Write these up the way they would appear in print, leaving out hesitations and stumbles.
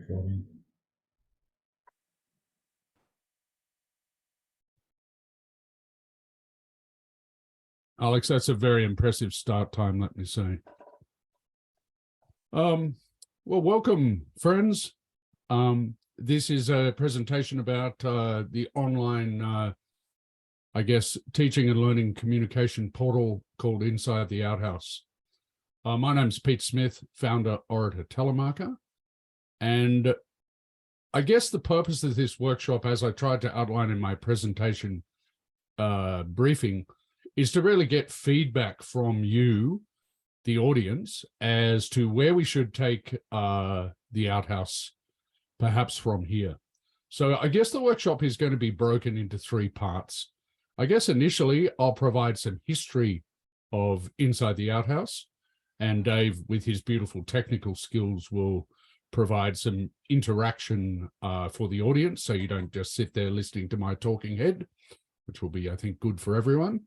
recording. Alex, that's a very impressive start time, let me say. Well, welcome, friends. This is a presentation about the online, I guess, teaching and learning communication portal called Inside the Outhaus. My name's Pete Smith, founder, orator, telemarketer. And I guess the purpose of this workshop, as I tried to outline in my presentation briefing, is to really get feedback from you, the audience, as to where we should take the Outhaus perhaps from here. So I guess the workshop is going to be broken into three parts. I guess initially I'll provide some history of Inside the Outhaus, and Dave, with his beautiful technical skills, will provide some interaction for the audience, so you don't just sit there listening to my talking head, which will be, I think, good for everyone.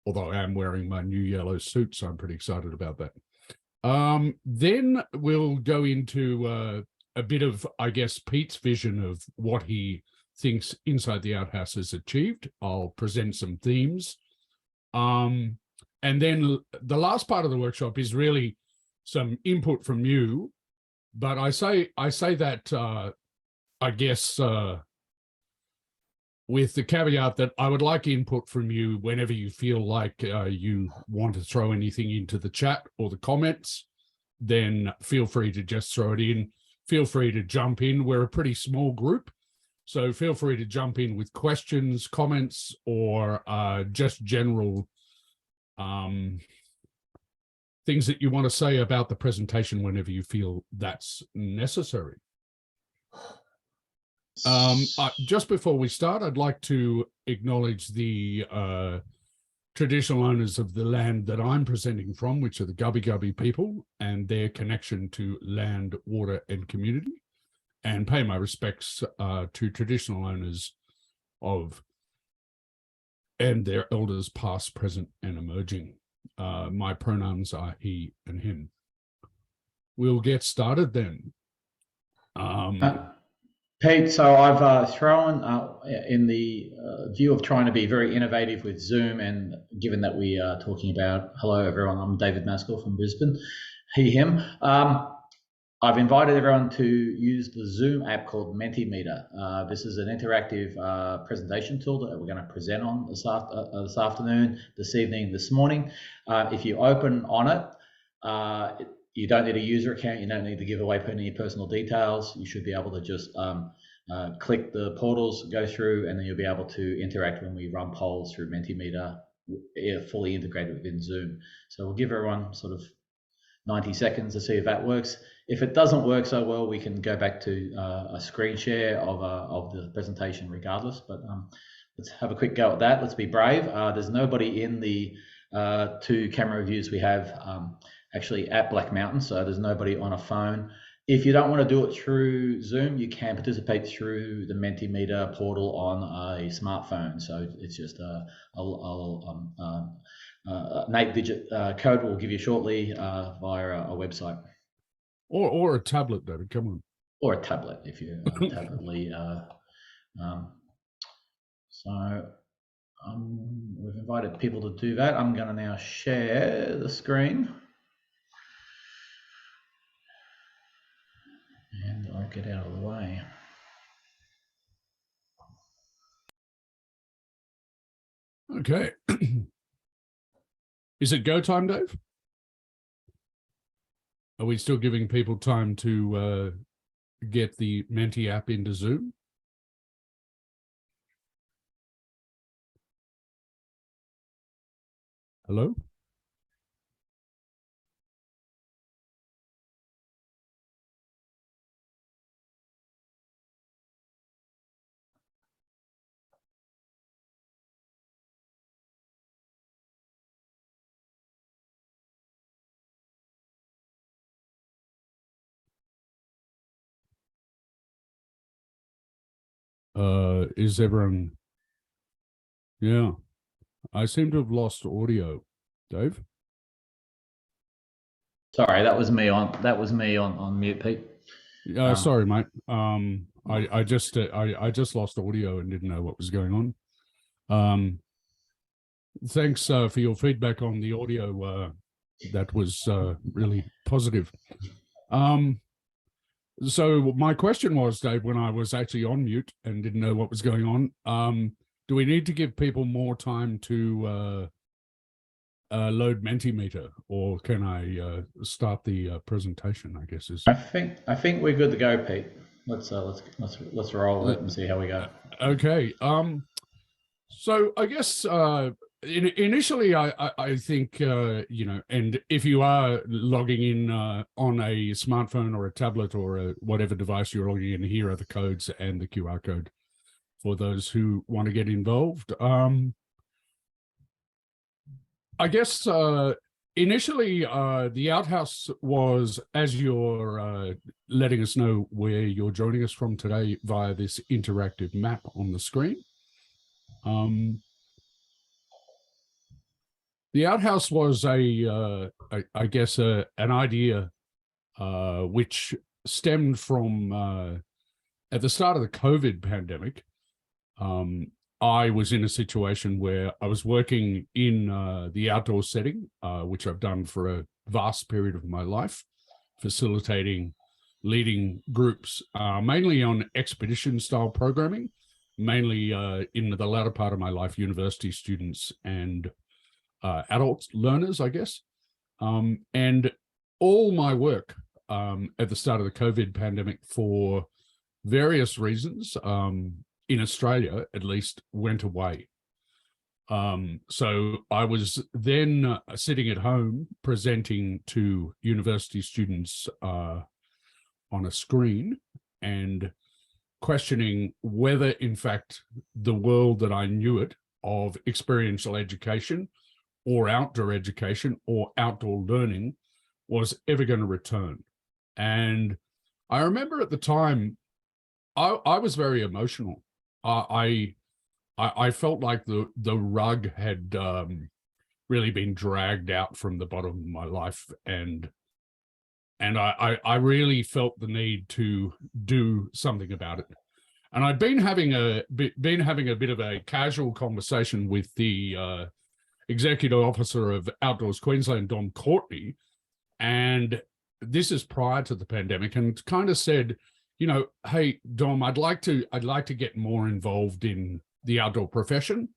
Although I am wearing my new yellow suit, so I'm pretty excited about that. Then we'll go into a bit of, I guess, Pete's vision of what he thinks Inside the Outhaus has achieved. I'll present some themes. And then the last part of the workshop is really some input from you. But I say that, I guess, with the caveat that I would like input from you whenever you feel like you want to throw anything into the chat or the comments, then feel free to just throw it in. Feel free to jump in. We're a pretty small group, so feel free to jump in with questions, comments, or just general things that you want to say about the presentation whenever you feel that's necessary. Just before we start, I'd like to acknowledge the traditional owners of the land that I'm presenting from, which are the Gubbi Gubbi people, and their connection to land, water, and community, and pay my respects to traditional owners of and their elders past, present, and emerging. My pronouns are he and him. We'll get started then. Pete, so I've thrown in the view of trying to be very innovative with Zoom, and given that we are talking about, hello everyone, I'm David Maskell from Brisbane, he, him. I've invited everyone to use the Zoom app called Mentimeter. This is an interactive presentation tool that we're going to present on this afternoon, this evening, this morning. If you open on it, you don't need a user account, you don't need to give away any personal details. You should be able to just click the portals, go through, and then you'll be able to interact when we run polls through Mentimeter, fully integrated within Zoom. So we'll give everyone sort of 90 seconds to see if that works. If it doesn't work so well, we can go back to a screen share of the presentation regardless, but let's have a quick go at that. Let's be brave. There's nobody in the 2 camera views we have actually at Black Mountain, so there's nobody on a phone. If you don't want to do it through Zoom, you can participate through the Mentimeter portal on a smartphone. So it's just an 8-digit code we'll give you shortly via a website. Or a tablet, David, come on. Or a tablet, if you're tabletly. We've invited people to do that. I'm going to now share the screen. And I'll get out of the way. Okay. Is it go time, Dave? Are we still giving people time to get the Menti app into Zoom? Hello? Is everyone? Yeah, I seem to have lost audio. Dave? Sorry, that was me on mute, Pete. Um, Sorry, mate. I just lost audio and didn't know what was going on. Thanks for your feedback on the audio. That was really positive. So my question was, Dave, when I was actually on mute and didn't know what was going on, do we need to give people more time to load Mentimeter, or can I start the presentation? I guess is. I think we're good to go, Pete. Let's roll it and see how we go. Okay. So I guess initially, I think and if you are logging in on a smartphone or a tablet or whatever device you're logging in, here are the codes and the QR code for those who want to get involved. I guess initially the Outhouse was, as you're letting us know where you're joining us from today via this interactive map on the screen. The Outhouse was I guess, an idea which stemmed from at the start of the COVID pandemic. I was in a situation where I was working in the outdoor setting, which I've done for a vast period of my life, facilitating, leading groups, mainly on expedition style programming, mainly in the latter part of my life, university students and adult learners, I guess. And all my work at the start of the COVID pandemic, for various reasons, in Australia at least, went away. So I was then sitting at home presenting to university students on a screen and questioning whether, in fact, the world that I knew it of experiential education or outdoor education or outdoor learning was ever going to return. And I remember at the time, I was very emotional. I felt like the rug had really been dragged out from the bottom of my life, and I really felt the need to do something about it. And I'd been having a bit of a casual conversation with the executive officer of Outdoors Queensland, Dom Courtney, and this is prior to the pandemic, and kind of said, hey, Dom, I'd like to get more involved in the outdoor profession.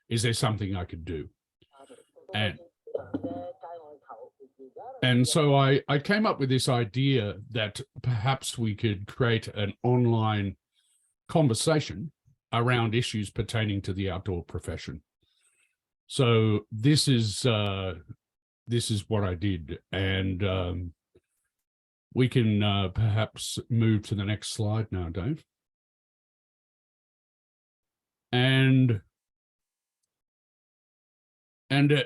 Is there something I could do? And so I came up with this idea that perhaps we could create an online conversation around issues pertaining to the outdoor profession. So this is what I did, and we can perhaps move to the next slide now, Dave. And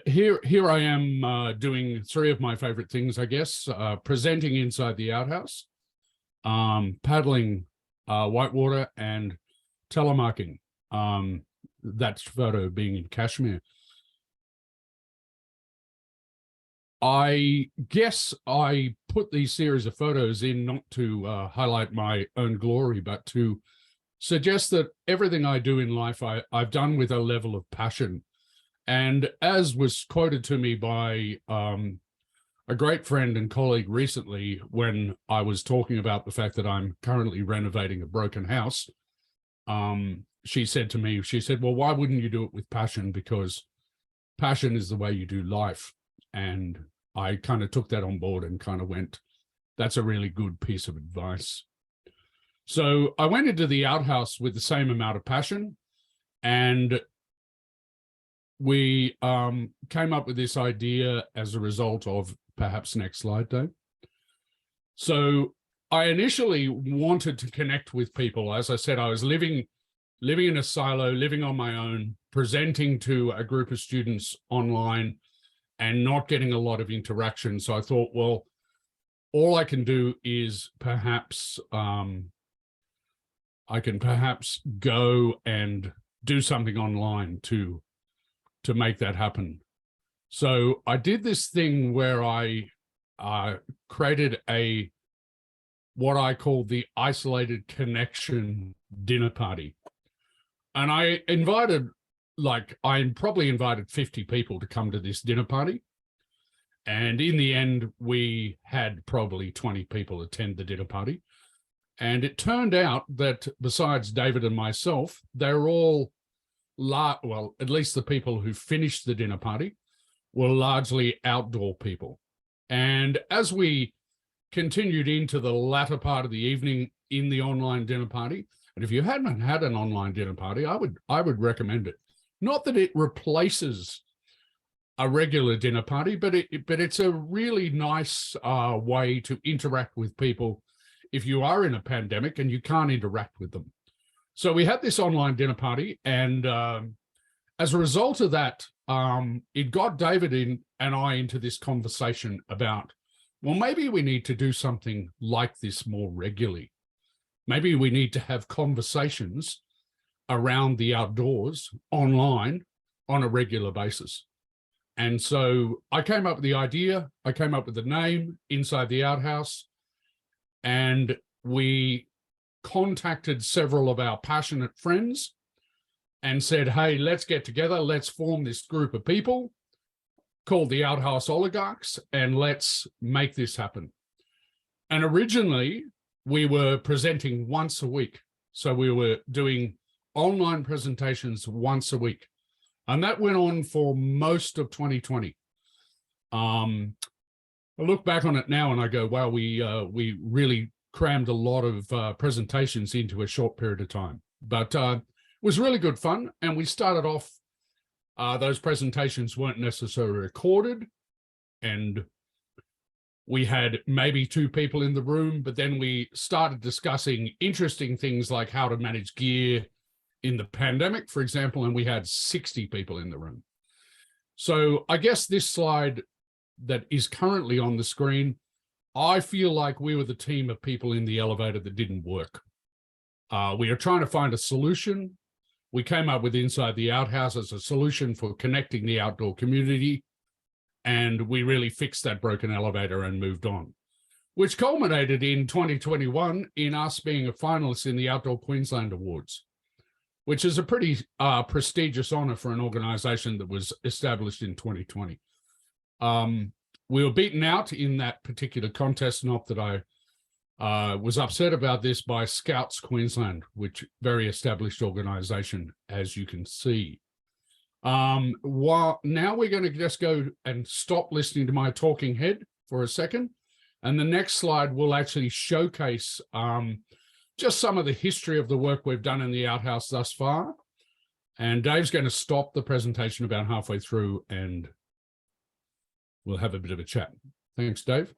here I am doing three of my favorite things, I guess: presenting inside the outhouse, paddling whitewater, and telemarking. That photo being in Kashmir. I guess I put these series of photos in not to highlight my own glory, but to suggest that everything I do in life, I've done with a level of passion. And as was quoted to me by a great friend and colleague recently, when I was talking about the fact that I'm currently renovating a broken house, she said to me, well, why wouldn't you do it with passion? Because passion is the way you do life. And I kind of took that on board and kind of went, that's a really good piece of advice. So I went into the outhouse with the same amount of passion, and we came up with this idea as a result of, perhaps next slide, Dave. So I initially wanted to connect with people. As I said, I was living in a silo, living on my own, presenting to a group of students online, and not getting a lot of interaction. So I thought, well, all I can do is perhaps I can perhaps go and do something online to make that happen. So I did this thing where I created a what I call the isolated connection dinner party. And I probably invited 50 people to come to this dinner party. And in the end, we had probably 20 people attend the dinner party. And it turned out that besides David and myself, they were all, well, at least the people who finished the dinner party were largely outdoor people. And as we continued into the latter part of the evening in the online dinner party, and if you hadn't had an online dinner party, I would recommend it. Not that it replaces a regular dinner party, but it's a really nice way to interact with people if you are in a pandemic and you can't interact with them. So we had this online dinner party, and as a result of that, it got David and I into this conversation about, well, maybe we need to do something like this more regularly. Maybe we need to have conversations around the outdoors online on a regular basis. And so I came up with the idea, I came up with the name, Inside the Outhouse, and we contacted several of our passionate friends and said, hey, let's get together, let's form this group of people called the Outhouse Oligarchs, and let's make this happen. And originally, we were presenting once a week. So we were doing online presentations once a week. And that went on for most of 2020. I look back on it now and I go, wow, we really crammed a lot of presentations into a short period of time. But it was really good fun. And we started off, those presentations weren't necessarily recorded. And we had maybe 2 people in the room, but then we started discussing interesting things like how to manage gear in the pandemic, for example, and we had 60 people in the room. So I guess this slide that is currently on the screen, I feel like we were the team of people in the elevator that didn't work. We are trying to find a solution. We came up with Inside the Outhouse as a solution for connecting the outdoor community, and we really fixed that broken elevator and moved on, which culminated in 2021 in us being a finalist in the Outdoor Queensland Awards, which is a pretty prestigious honor for an organization that was established in 2020. We were beaten out in that particular contest, not that I was upset about this, by Scouts Queensland, which very established organization, as you can see. Now we're going to just go and stop listening to my talking head for a second. And the next slide will actually showcase just some of the history of the work we've done in the Outhouse thus far. And Dave's going to stop the presentation about halfway through and we'll have a bit of a chat. Thanks, Dave.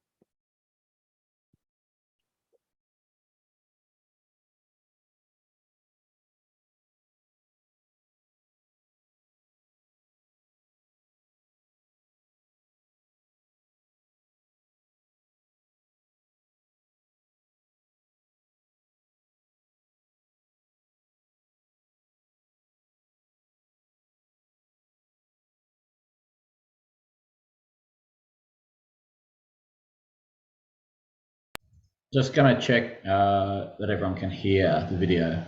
Just going to check that everyone can hear the video.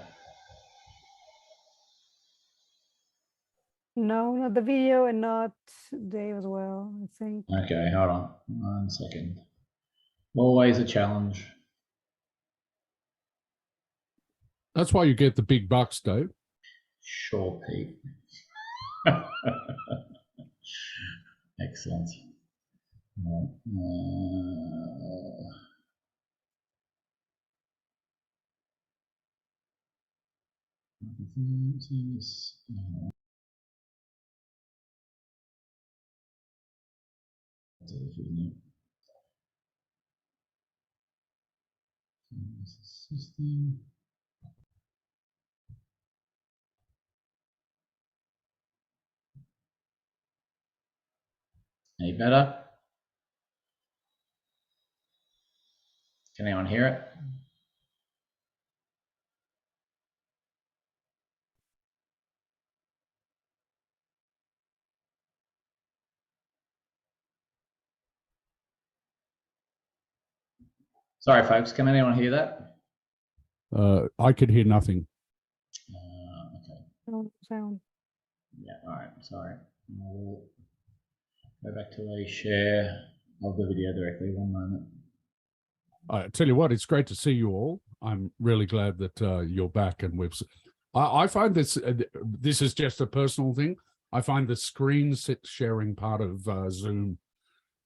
No, not the video and not Dave as well, I think. Okay, hold on 1 second. Always a challenge. That's why you get the big bucks, Dave. Sure, Pete. Excellent. System. Any better? Can anyone hear it? Sorry, folks. Can anyone hear that? I could hear nothing. Okay. No sound. Yeah. All right. Sorry. We'll go back to a share of the video directly. One moment. I tell you what, it's great to see you all. I'm really glad that you're back, and I find this. This is just a personal thing. I find the screen sharing part of Zoom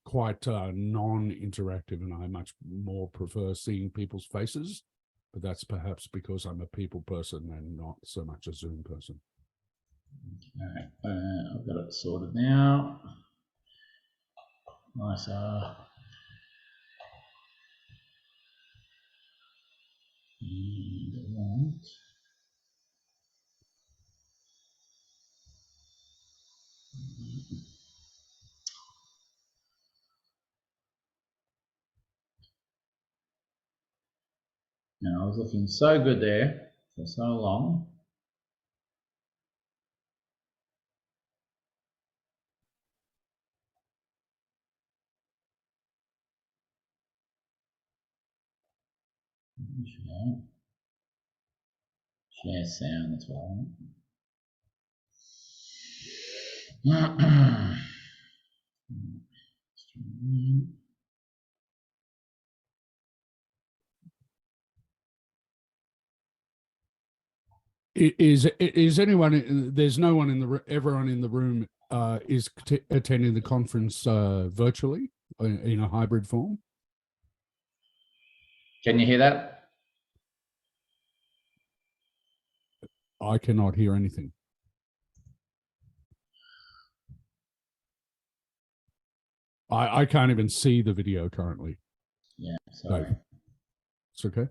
quite non-interactive, and I much more prefer seeing people's faces. But that's perhaps because I'm a people person and not so much a Zoom person. All right. I've got it sorted now. Nice. Now, I was looking so good there for so long. Share sound, that's what I want. Is anyone? There's no one in the. Everyone in the room is attending the conference virtually in a hybrid form. Can you hear that? I cannot hear anything. I can't even see the video currently. Yeah, sorry. Dave. It's okay.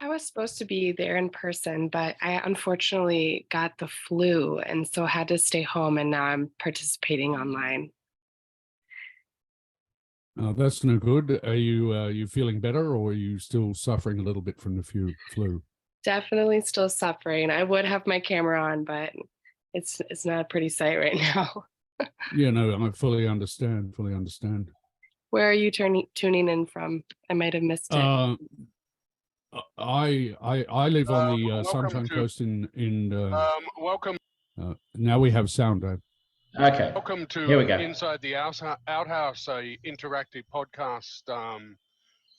I was supposed to be there in person, but I unfortunately got the flu and so had to stay home, and now I'm participating online. That's no good. Are you feeling better, or are you still suffering a little bit from the flu? Definitely still suffering. I would have my camera on, but it's not a pretty sight right now. Yeah, no, I fully understand. Fully understand. Where are you tuning in from? I might have missed it. I live on the Sunshine Coast in welcome. Now we have sound, Dave. Okay. Welcome to Here we go. Inside the Outhouse, a interactive podcast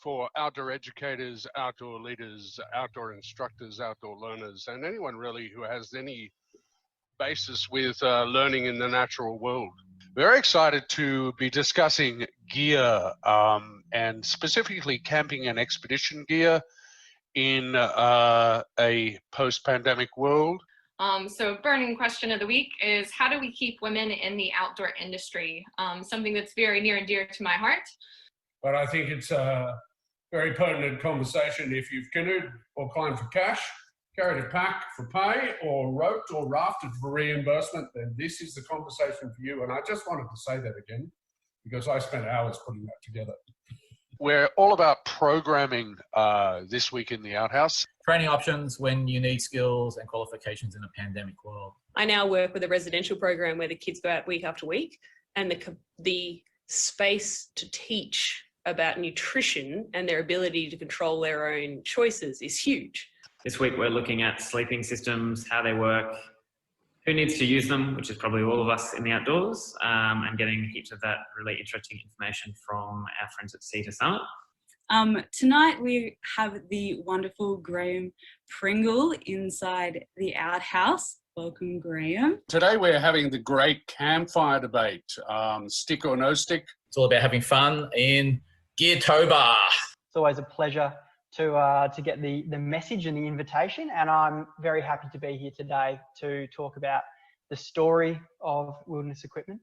for outdoor educators, outdoor leaders, outdoor instructors, outdoor learners, and anyone really who has any basis with learning in the natural world. Very excited to be discussing gear and specifically camping and expedition gear in a post-pandemic world. So burning question of the week is, how do we keep women in the outdoor industry? Something that's very near and dear to my heart. But I think it's a very pertinent conversation. If you've canoed or climbed for cash, carried a pack for pay, or roped or rafted for reimbursement, then this is the conversation for you. And I just wanted to say that again, because I spent hours putting that together. We're all about programming this week in the Outhouse. Training options when you need skills and qualifications in a pandemic world. I now work with a residential program where the kids go out week after week, and the space to teach about nutrition and their ability to control their own choices is huge. This week we're looking at sleeping systems, how they work, who needs to use them, which is probably all of us in the outdoors, and getting heaps of that really interesting information from our friends at Sea to Summit. Tonight we have the wonderful Graham Pringle inside the Outhouse. Welcome, Graham. Today we're having the great campfire debate, stick or no stick. It's all about having fun in Geartober. It's always a pleasure to get the message and the invitation, and I'm very happy to be here today to talk about the story of wilderness equipment.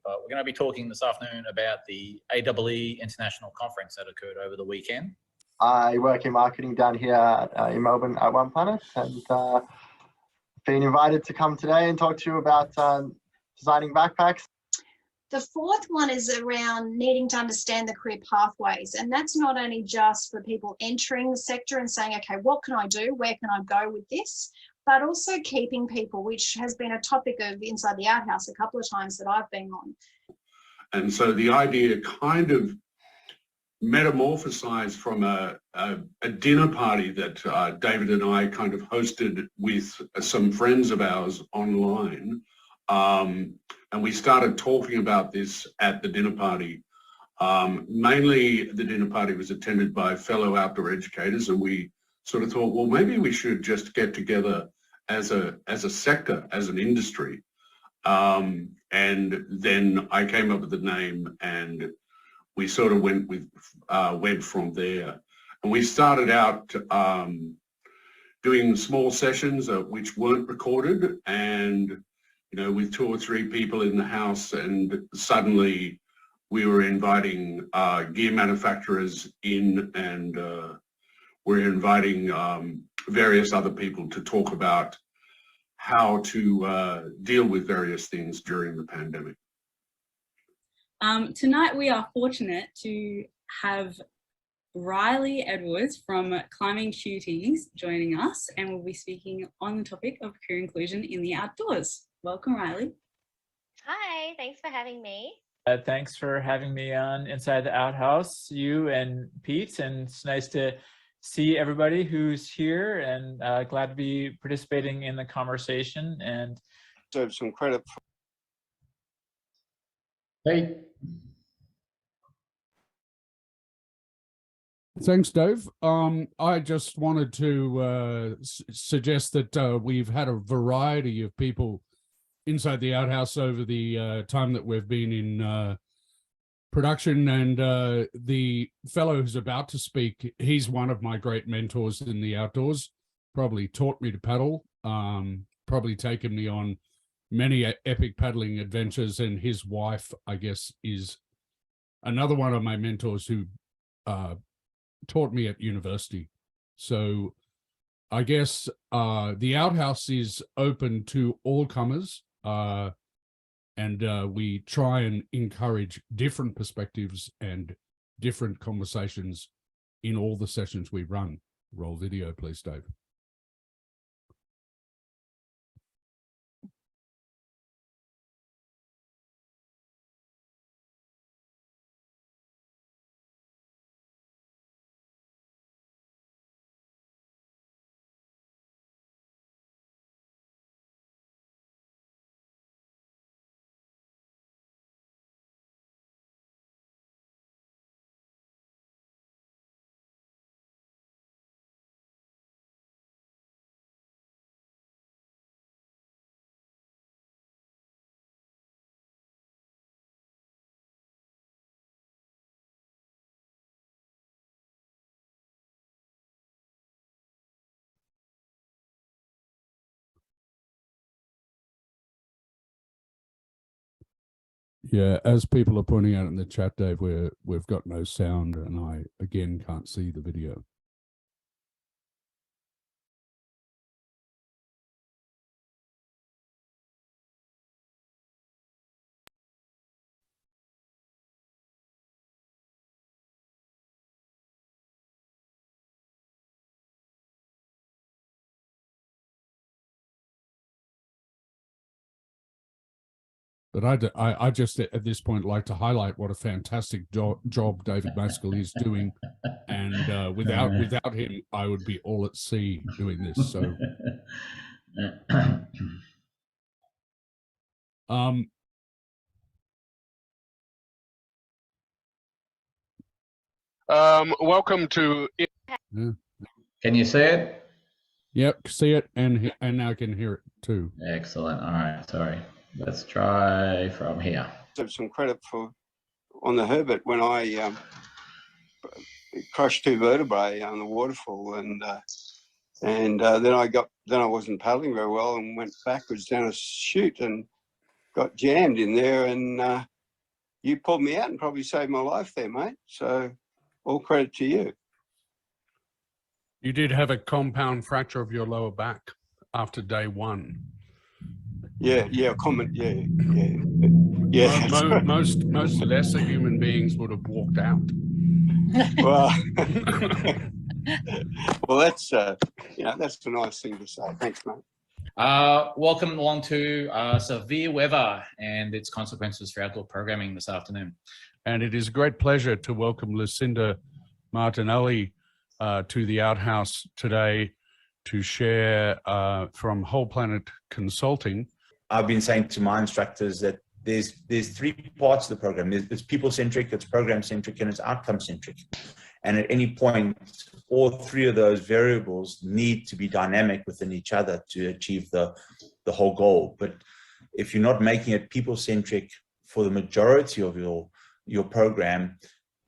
We're going to be talking this afternoon about the AEE International Conference that occurred over the weekend. I work in marketing down here in Melbourne at One Planet, and been invited to come today and talk to you about designing backpacks. The fourth one is around needing to understand the career pathways. And that's not only just for people entering the sector and saying, okay, what can I do? Where can I go with this? But also keeping people, which has been a topic of Inside the Outhouse a couple of times that I've been on. And so the idea kind of metamorphosized from a dinner party that David and I kind of hosted with some friends of ours online. And we started talking about this at the dinner party. Mainly the dinner party was attended by fellow outdoor educators, and we sort of thought, well, maybe we should just get together as a sector, as an industry. And then I came up with the name, and we sort of went from there. And we started out doing small sessions which weren't recorded, and with 2 or 3 people in the house, and suddenly we were inviting gear manufacturers in, and we're inviting various other people to talk about how to deal with various things during the pandemic. Tonight we are fortunate to have Riley Edwards from Climbing Cuties joining us, and we'll be speaking on the topic of queer inclusion in the outdoors. Welcome, Riley. Hi, thanks for having me. Thanks for having me on Inside the Outhouse, you and Pete, and it's nice to see everybody who's here, and glad to be participating in the conversation and deserve some credit. Hey. Thanks, Dave. I just wanted to suggest that we've had a variety of people inside the Outhouse over the time that we've been in production, and the fellow who's about to speak, he's one of my great mentors in the outdoors, probably taught me to paddle, probably taken me on many epic paddling adventures, and his wife, I guess, is another one of my mentors who taught me at university. So I guess the Outhouse is open to all comers, and we try and encourage different perspectives and different conversations in all the sessions we run. Roll video, please, Dave. Yeah, as people are pointing out in the chat, Dave, we've got no sound, and I again can't see the video. But I just at this point like to highlight what a fantastic job David Maskell is doing, and without him, I would be all at sea doing this. So, welcome to. Yeah. Can you see it? Yep, see it, and now I can hear it too. Excellent. All right, sorry. Let's try from here. Deserve some credit on the Herbert when I crushed 2 vertebrae on the waterfall, and then I wasn't paddling very well and went backwards down a chute and got jammed in there, and you pulled me out and probably saved my life there, mate. So all credit to you. You did have a compound fracture of your lower back after day 1. Yeah. Most lesser human beings would have walked out. Well, well, that's that's a nice thing to say. Thanks, mate. Welcome along to severe weather and its consequences for outdoor programming this afternoon. And it is a great pleasure to welcome Lucinda Martinelli to the Outhouse today to share from Whole Planet Consulting. I've been saying to my instructors that there's three parts of the program. It's people-centric, it's program-centric, and it's outcome-centric. And at any point, all three of those variables need to be dynamic within each other to achieve the whole goal. But if you're not making it people-centric for the majority of your program,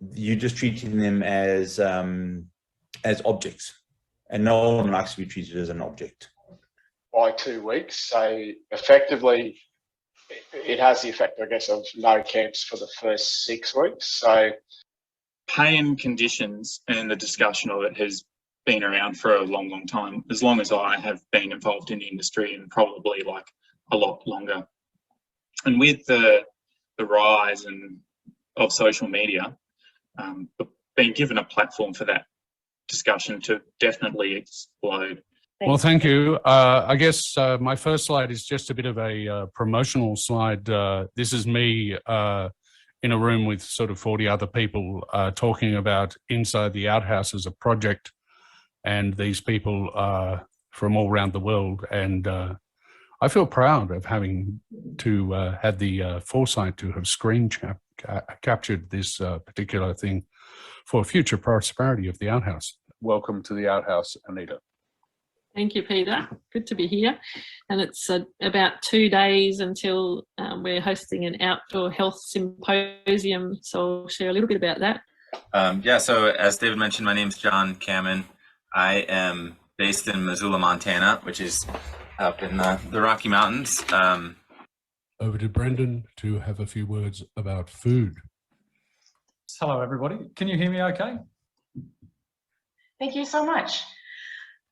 you're just treating them as objects. And no one likes to be treated as an object. By 2 weeks, so effectively, it has the effect, I guess, of no camps for the first 6 weeks. So pay and conditions and the discussion of it has been around for a long, long time, as long as I have been involved in the industry, and probably like a lot longer. And with the rise of social media, being given a platform for that discussion to definitely explode. Well, thank you. I guess my first slide is just a bit of a promotional slide. This is me in a room with sort of 40 other people talking about Inside the Outhouse as a project, and these people are from all around the world. And I feel proud of having to had the foresight to have screen captured this particular thing for future prosperity of the Outhouse. Welcome to the Outhouse, Anita. Thank you, Peter. Good to be here. And it's about 2 days until we're hosting an outdoor health symposium. So I'll share a little bit about that. Yeah, so as David mentioned, my name's John Kamen. I am based in Missoula, Montana, which is up in the Rocky Mountains. Over to Brendan to have a few words about food. Hello, everybody. Can you hear me okay? Thank you so much.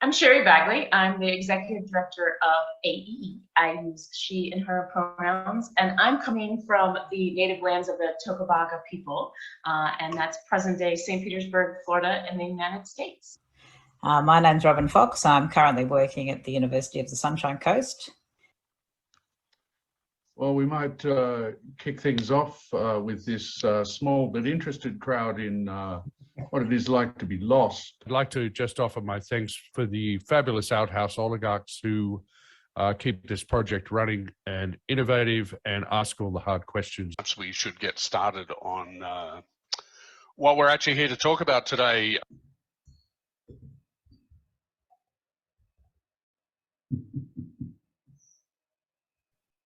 I'm Sherry Bagley. I'm the Executive Director of AE. I use she and her pronouns, and I'm coming from the native lands of the Tocobaga people, and that's present-day St. Petersburg, Florida, in the United States. My name's Robin Fox. I'm currently working at the University of the Sunshine Coast. Well, we might kick things off with this small but interested crowd in what it is like to be lost. I'd like to just offer my thanks for the fabulous Outhouse oligarchs who keep this project running and innovative and ask all the hard questions. Perhaps we should get started on what we're actually here to talk about today.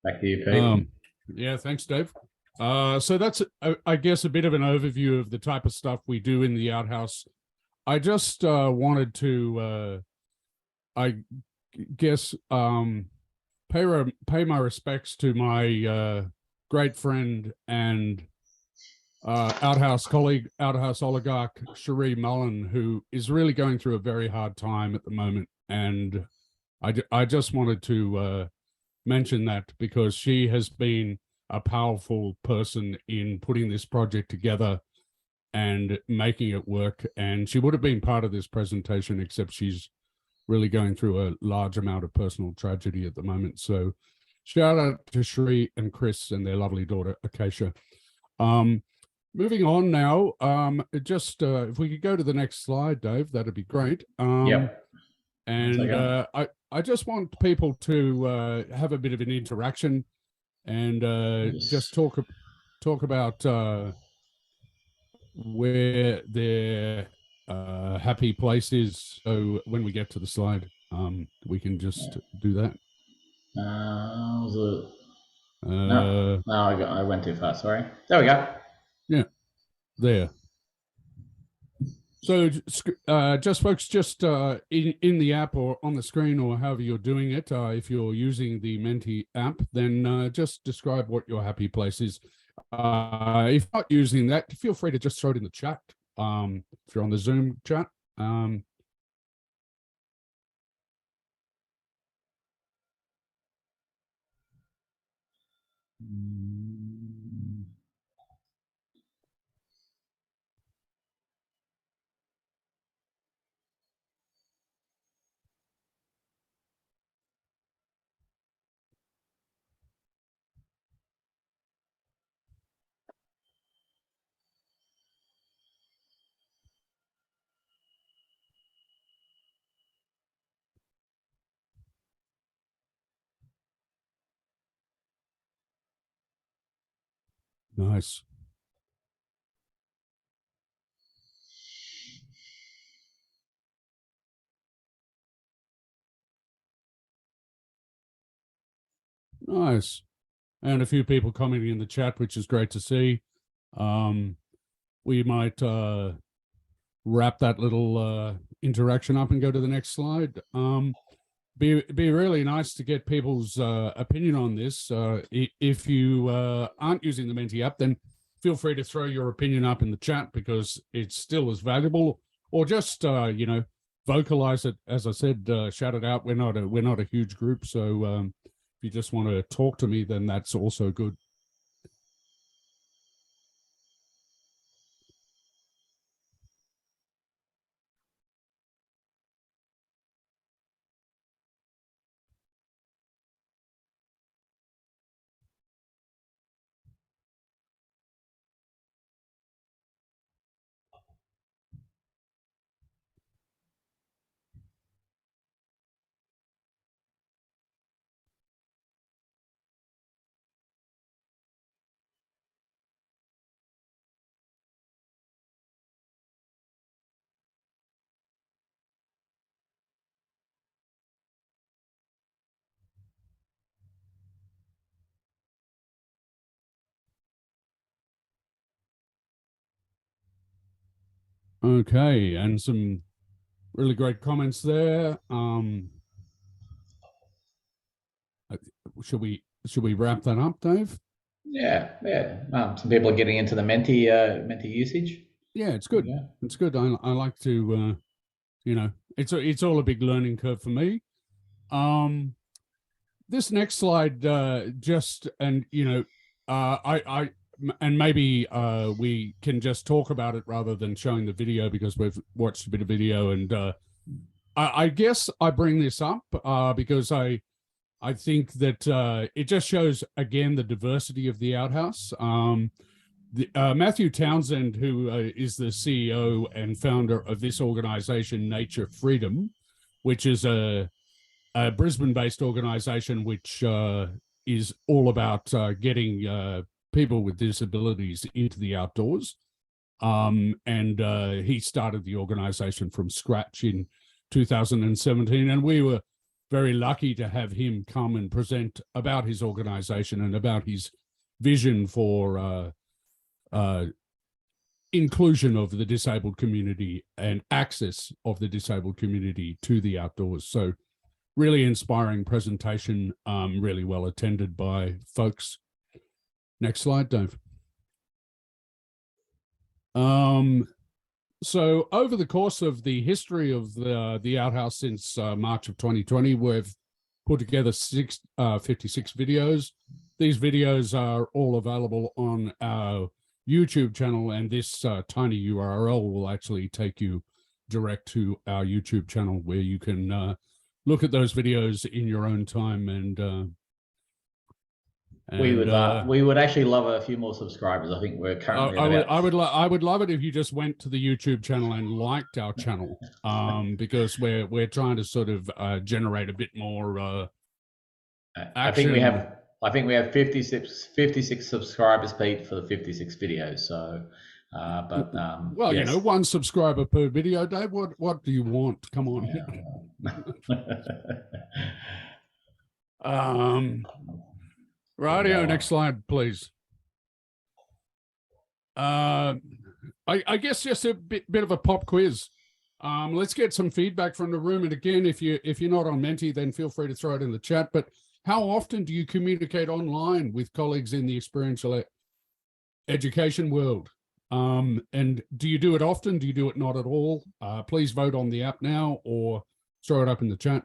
Back to you, Pete. Yeah, thanks, Dave. So that's, I guess, a bit of an overview of the type of stuff we do in the Outhouse. I just wanted to, I guess, pay my respects to my great friend and Outhouse colleague, Outhouse oligarch, Cherie Mullen, who is really going through a very hard time at the moment. And I just wanted to mention that because she has been a powerful person in putting this project together and making it work. And she would have been part of this presentation, except she's really going through a large amount of personal tragedy at the moment. So shout out to Cherie and Chris and their lovely daughter, Acacia. Moving on now, just if we could go to the next slide, Dave, that'd be great. Yep. And I just want people to have a bit of an interaction and just talk about where their happy place is. So when we get to the slide, we can just do that. No, I went too fast. Sorry. There we go. Yeah, there. So just folks, just in the app or on the screen or however you're doing it, if you're using the Menti app, then just describe what your happy place is. If not using that, feel free to just throw it in the chat. If you're on the Zoom chat. Nice. Nice. And a few people commenting in the chat, which is great to see. We might wrap that little interaction up and go to the next slide. Be really nice to get people's opinion on this. If you aren't using the Menti app, then feel free to throw your opinion up in the chat, because it's still as valuable. Or just you know, vocalize it. As I said, shout it out. We're not a huge group, so if you just want to talk to me, then that's also good. Okay, and some really great comments there. Should we wrap that up, Dave? Yeah. Some people are getting into the Menti usage. Yeah, it's good. Yeah. It's good. I like to, you know, it's all a big learning curve for me. This next slide, and maybe we can just talk about it rather than showing the video, because we've watched a bit of video, and I guess I bring this up because I think that it just shows again the diversity of the Outhaus. Matthew Townsend, who is the CEO and founder of this organization, Nature Freedom, which is a Brisbane-based organization which is all about getting people with disabilities into the outdoors. And he started the organization from scratch in 2017, and we were very lucky to have him come and present about his organization and about his vision for inclusion of the disabled community and access of the disabled community to the outdoors. So really inspiring presentation, really well attended by folks. Next slide, Dave. So over the course of the history of the Outhaus since March of 2020, we've put together 56 videos. These videos are all available on our YouTube channel, and this tiny URL will actually take you direct to our YouTube channel, where you can look at those videos in your own time. And we would actually love a few more subscribers. I think we're currently I would love it if you just went to the YouTube channel and liked our channel, because we're trying to sort of generate a bit more action. I think we have 56 subscribers, Pete, for the 56 videos. So well, yes. You know, 1 subscriber per video, Dave. What do you want? Come on. Rightio, next slide, please. I guess just a bit of a pop quiz. Let's get some feedback from the room. And again, if you're not on Menti, then feel free to throw it in the chat. But how often do you communicate online with colleagues in the experiential education world? And do you do it often? Do you do it not at all? Please vote on the app now, or throw it up in the chat.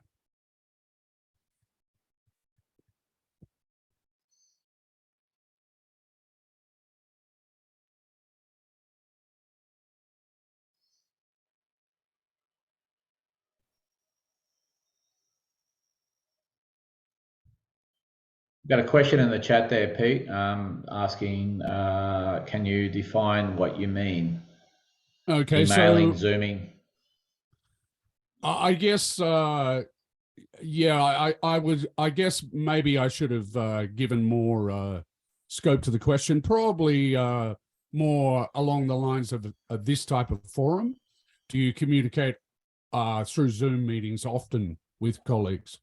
Got a question in the chat there, Pete, asking, can you define what you mean? Okay, emailing, so Zooming. I guess, yeah, I guess maybe I should have given more scope to the question, probably more along the lines of this type of forum. Do you communicate through Zoom meetings often with colleagues?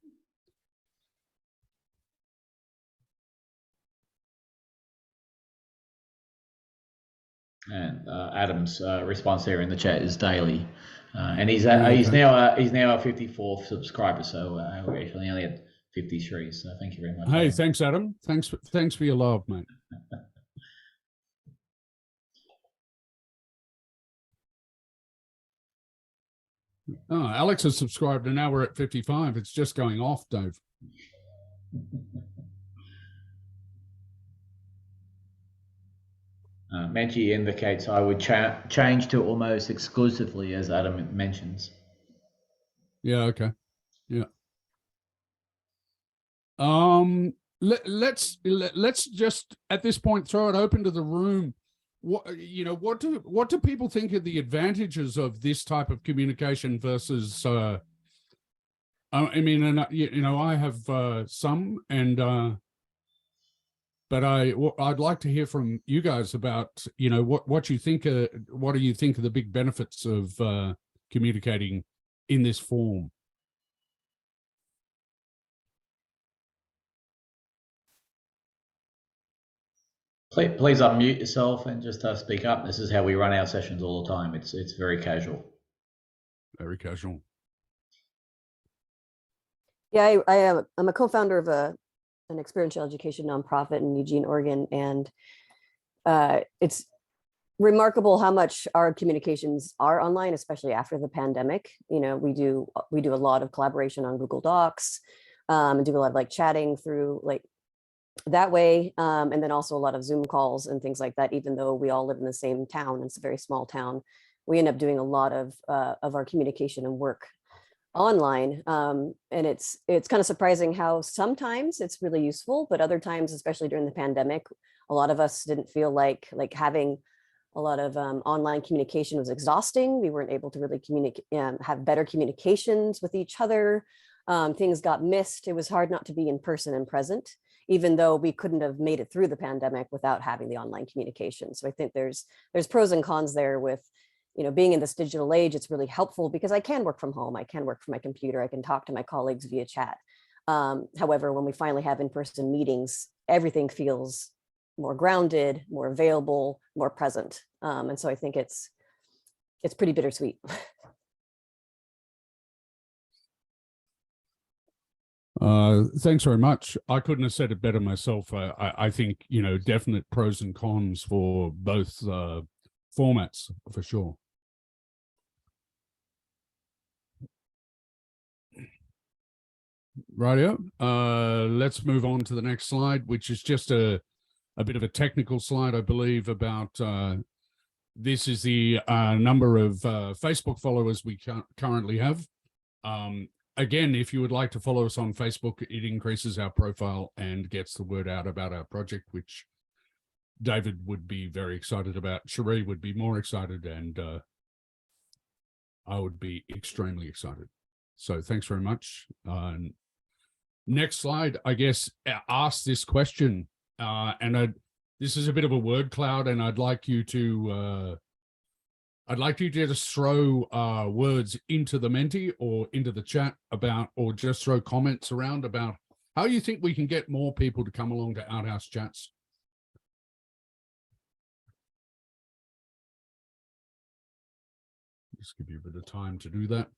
And Adam's response there in the chat is daily, and he's Okay. he's now our 54th subscriber. So we're actually only at 53. So thank you very much. Hey, Adam. thanks, Adam. Thanks for your love, mate. Oh, Alex has subscribed, and now we're at 55. It's just going off, Dave. Menchie indicates I would change to almost exclusively, as Adam mentions. Yeah. Okay. Yeah. Let's just at this point throw it open to the room. What do people think are the advantages of this type of communication versus? I mean, and I have some, and but I'd like to hear from you guys about what you think. What do you think are the big benefits of communicating in this form? Please unmute yourself and just speak up. This is how we run our sessions all the time. It's very casual. Very casual. Yeah, I'm a co-founder of an experiential education nonprofit in Eugene, Oregon, and it's remarkable how much our communications are online, especially after the pandemic. We do a lot of collaboration on Google Docs, and do a lot of like chatting through like that way, and then also a lot of Zoom calls and things like that. Even though we all live in the same town, it's a very small town, we end up doing a lot of our communication and work online, and it's kind of surprising how sometimes it's really useful, but other times, especially during the pandemic, a lot of us didn't feel like having a lot of online communication was exhausting. We weren't able to really communicate, have better communications with each other. Things got missed. It was hard not to be in person and present, even though we couldn't have made it through the pandemic without having the online communication. So I think there's pros and cons there with, being in this digital age. It's really helpful because I can work from home. I can work from my computer. I can talk to my colleagues via chat. However, when we finally have in-person meetings, everything feels more grounded, more available, more present. And so I think it's pretty bittersweet. Thanks very much. I couldn't have said it better myself. I think, definite pros and cons for both formats for sure. Rightio. Let's move on to the next slide, which is just a bit of a technical slide, I believe, about this is the number of Facebook followers we currently have. Again, if you would like to follow us on Facebook, it increases our profile and gets the word out about our project, which David would be very excited about. Cherie would be more excited, and I would be extremely excited. So thanks very much. Next slide, I guess, asks this question, and this is a bit of a word cloud, and I'd like you to just throw words into the Menti or into the chat about, or just throw comments around about how you think we can get more people to come along to Outhouse chats. Just give you a bit of time to do that.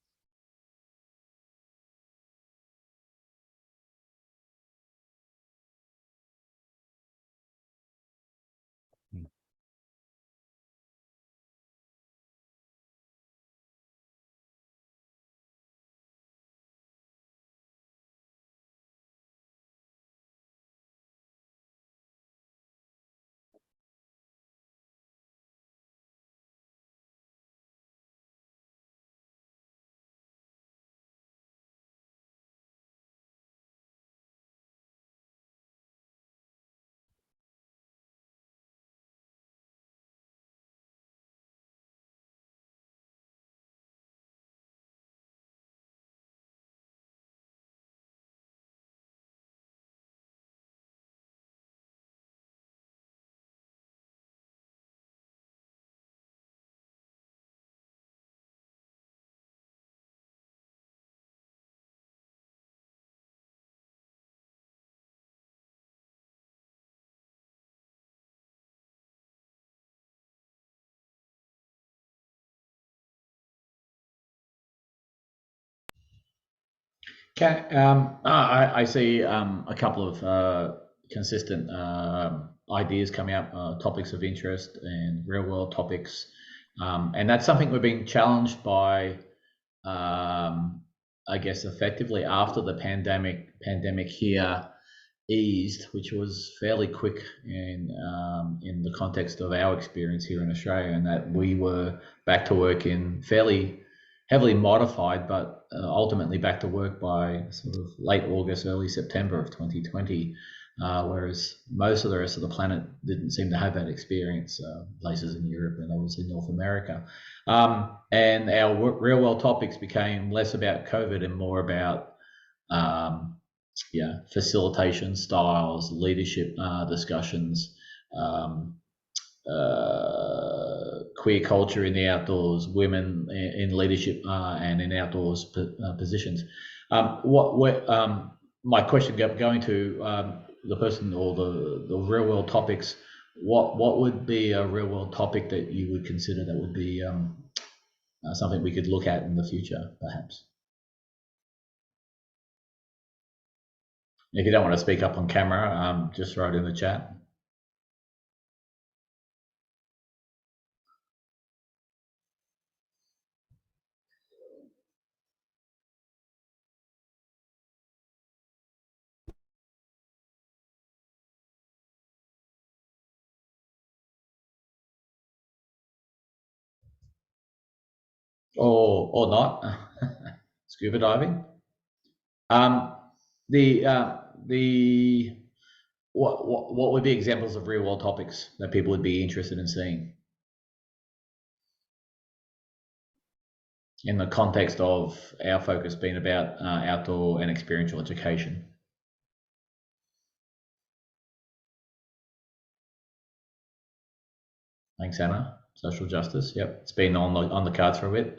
I see a couple of consistent ideas coming up, topics of interest and real world topics. And that's something we've been challenged by, I guess, effectively after the pandemic here eased, which was fairly quick in the context of our experience here in Australia, and that we were back to work in fairly heavily modified, but ultimately back to work by sort of late August, early September of 2020, whereas most of the rest of the planet didn't seem to have that experience, places in Europe and obviously North America. And our real world topics became less about COVID and more about facilitation styles, leadership discussions, queer culture in the outdoors, women in leadership and in outdoors positions. My question going to the person or the real world topics, what would be a real world topic that you would consider that would be something we could look at in the future, perhaps? If you don't want to speak up on camera, just write in the chat. Or not. Scuba diving. What would be examples of real world topics that people would be interested in seeing in the context of our focus being about outdoor and experiential education? Thanks, Anna. Social justice. Yep, it's been on the cards for a bit.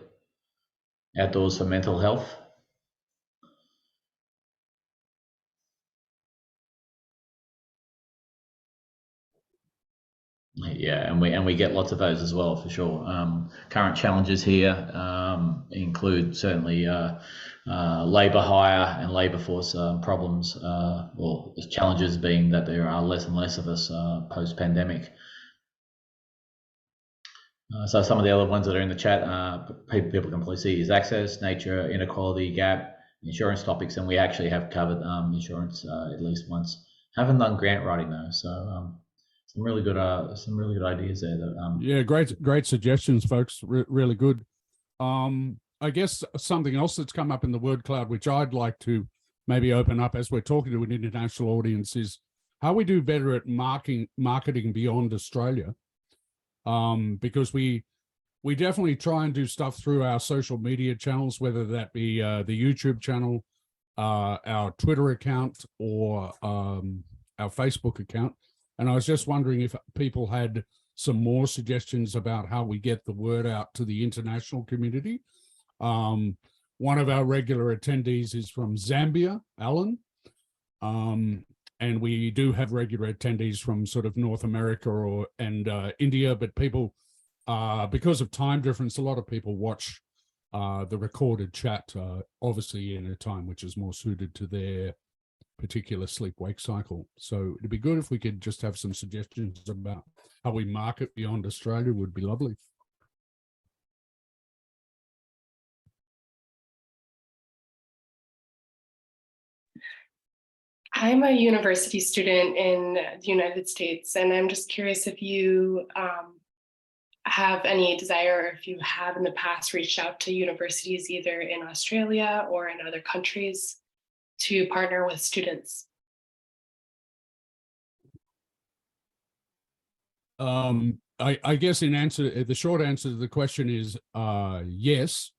Outdoors for mental health. Yeah, and we get lots of those as well, for sure. Current challenges here include certainly labour hire and labour force problems, or challenges being that there are less and less of us post-pandemic. So some of the other ones that are in the chat, people can probably see, is access, nature, inequality, gap, insurance topics, and we actually have covered insurance at least once. Haven't done grant writing though, so some really good ideas there. That, yeah, great suggestions, folks. Really good. I guess something else that's come up in the word cloud, which I'd like to maybe open up as we're talking to an international audience, is how we do better at marketing beyond Australia. Because we definitely try and do stuff through our social media channels, whether that be the YouTube channel, our Twitter account, or our Facebook account. And I was just wondering if people had some more suggestions about how we get the word out to the international community. One of our regular attendees is from Zambia, Alan. And we do have regular attendees from sort of North America and India, but people, because of time difference, a lot of people watch the recorded chat, obviously in a time which is more suited to their particular sleep-wake cycle. So it'd be good if we could just have some suggestions about how we market beyond Australia. Would be lovely. I'm a university student in the United States, and I'm just curious if you have any desire, or if you have in the past reached out to universities either in Australia or in other countries to partner with students. I guess the short answer to the question is yes.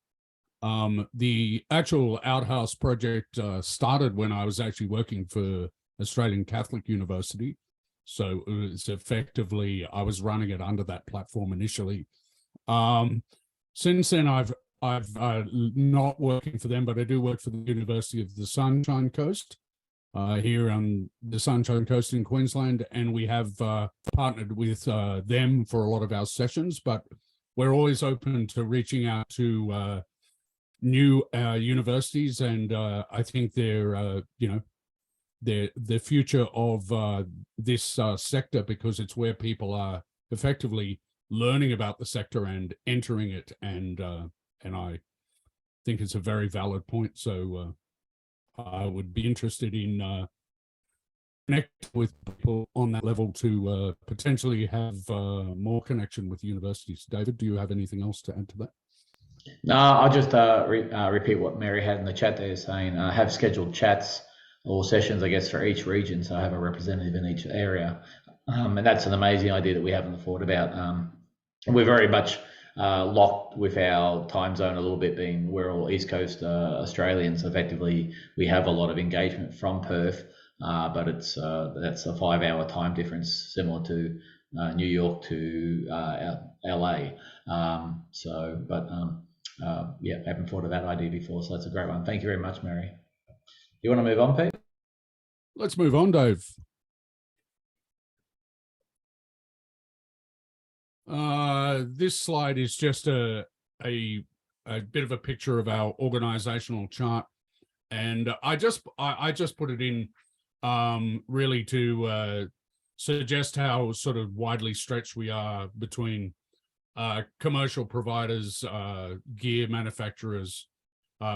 The actual Outhaus project started when I was actually working for Australian Catholic University. So it's effectively, I was running it under that platform initially. Since then, I've not working for them, but I do work for the University of the Sunshine Coast here on the Sunshine Coast in Queensland. And we have partnered with them for a lot of our sessions, but we're always open to reaching out to new universities, and I think they're you know, the future of this sector, because it's where people are effectively learning about the sector and entering it, and I think it's a very valid point. So I would be interested in connect with people on that level to potentially have more connection with universities. David, do you have anything else to add to that? No, I'll just repeat what Mary had in the chat there, saying have scheduled chats or sessions, I guess, for each region. So I have a representative in each area. And that's an amazing idea that we haven't thought about. We're very much locked with our time zone a little bit, being we're all East Coast Australians. Effectively, we have a lot of engagement from Perth, but it's that's a 5-hour time difference, similar to New York to LA. Yeah, I haven't thought of that idea before, so that's a great one. Thank you very much, Mary. You want to move on, Pete? Let's move on, Dave. This slide is just a bit of a picture of our organizational chart, and I just put it in really to suggest how sort of widely stretched we are between commercial providers, gear manufacturers,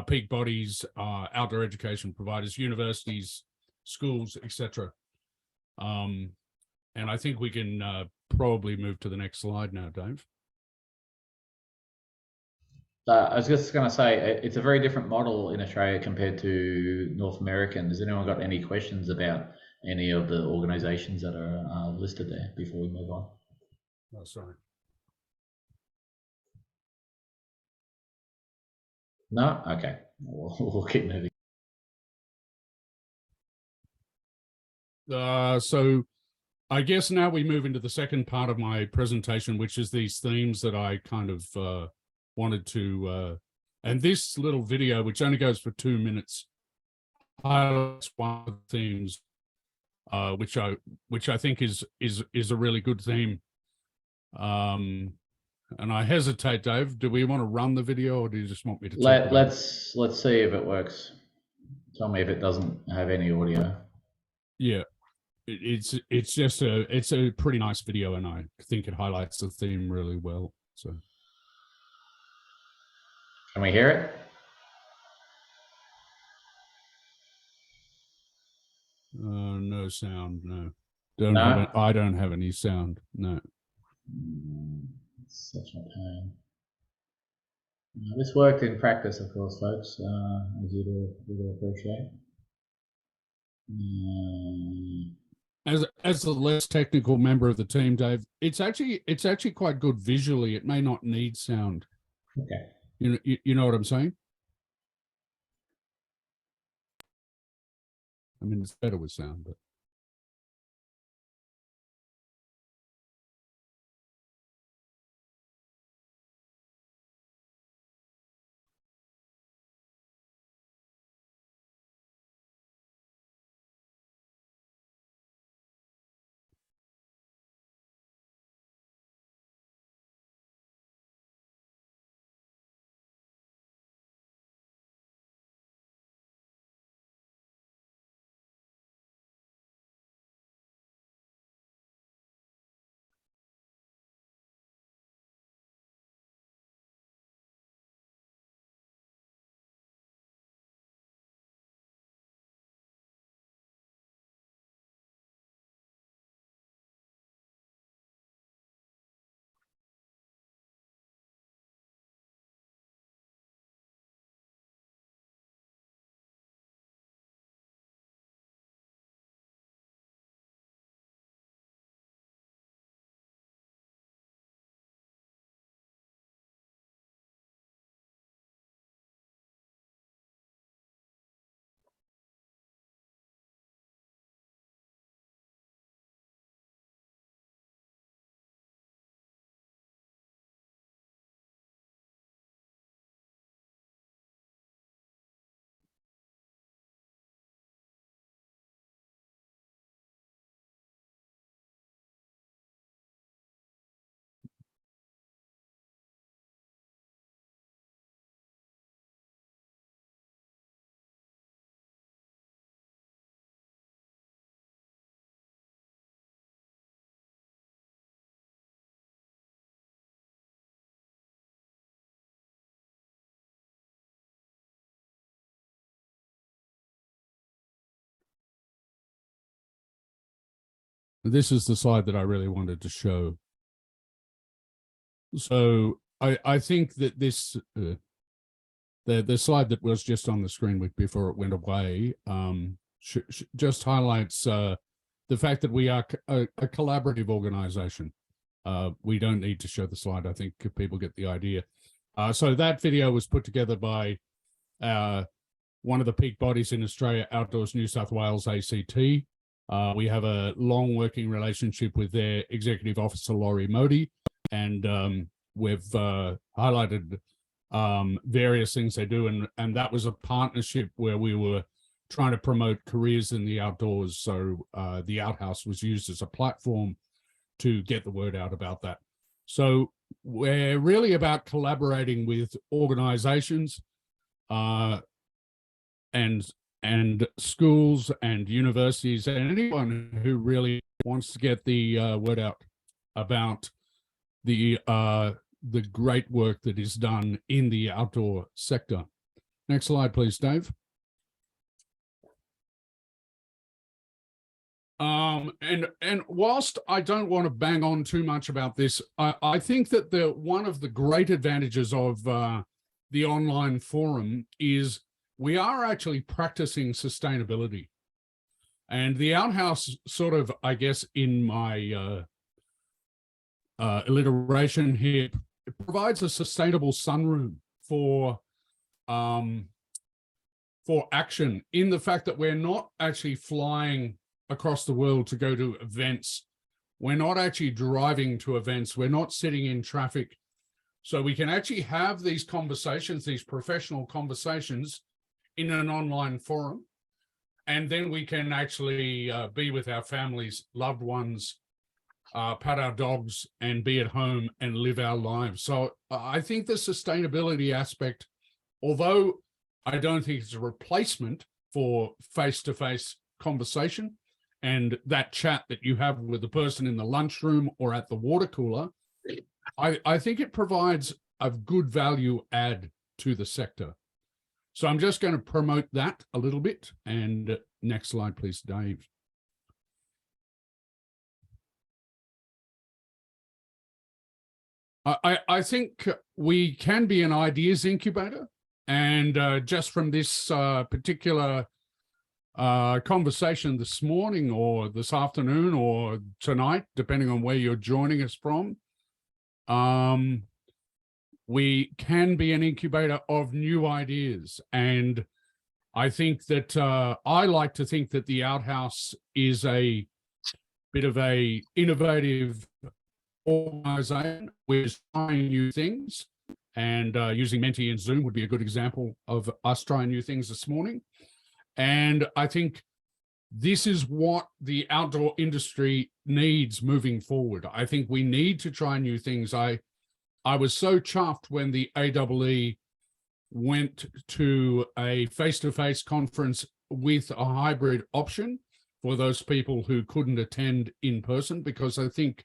peak bodies, outdoor education providers, universities, schools, etc. And I think we can probably move to the next slide now, Dave. I was just going to say, it's a very different model in Australia compared to North America. Has anyone got any questions about any of the organisations that are listed there before we move on? Oh, sorry. No? Okay. We'll keep moving. So I guess now we move into the second part of my presentation, which is these themes that I kind of wanted to, and this little video, which only goes for 2 minutes, highlights one of the themes, which I think is a really good theme. And I hesitate, Dave. Do we want to run the video, or do you just want me to talk about let's see if it works. Tell me if it doesn't have any audio. Yeah, it's just a pretty nice video, and I think it highlights the theme really well. So, can we hear it? No sound. No, I don't have any sound. No. It's such a pain. This worked in practice, of course, folks, as you'd appreciate. As the less technical member of the team, Dave, it's actually quite good visually. It may not need sound. Okay. You know what I'm saying? I mean, it's better with sound, but. This is the slide that I really wanted to show. So I think that this, the slide that was just on the screen before it went away, just highlights the fact that we are a collaborative organization. We don't need to show the slide. I think people get the idea. So that video was put together by one of the peak bodies in Australia, Outdoors New South Wales, ACT. We have a long working relationship with their executive officer, Laurie Modi, and we've highlighted various things they do. And that was a partnership where we were trying to promote careers in the outdoors. So the Outhaus was used as a platform to get the word out about that. So we're really about collaborating with organizations and schools and universities and anyone who really wants to get the word out about the great work that is done in the outdoor sector. Next slide, please, Dave. And whilst I don't want to bang on too much about this, I think that one of the great advantages of the online forum is we are actually practicing sustainability. And the Outhaus sort of, I guess, in my alliteration here, it provides a sustainable sunroom for action, in the fact that we're not actually flying across the world to go to events. We're not actually driving to events. We're not sitting in traffic. So we can actually have these conversations, these professional conversations in an online forum. And then we can actually be with our families, loved ones, pat our dogs and be at home and live our lives. So I think the sustainability aspect, although I don't think it's a replacement for face-to-face conversation and that chat that you have with the person in the lunchroom or at the water cooler, I think it provides a good value add to the sector. So I'm just going to promote that a little bit. And next slide, please, Dave. I think we can be an ideas incubator. And just from this particular conversation this morning or this afternoon or tonight, depending on where you're joining us from, we can be an incubator of new ideas. And I think that I like to think that the Outhaus is a bit of a innovative organization. We're trying new things, and using Menti and Zoom would be a good example of us trying new things this morning. And I think this is what the outdoor industry needs moving forward. I think we need to try new things. I was so chuffed when the AEE went to a face-to-face conference with a hybrid option for those people who couldn't attend in person, because I think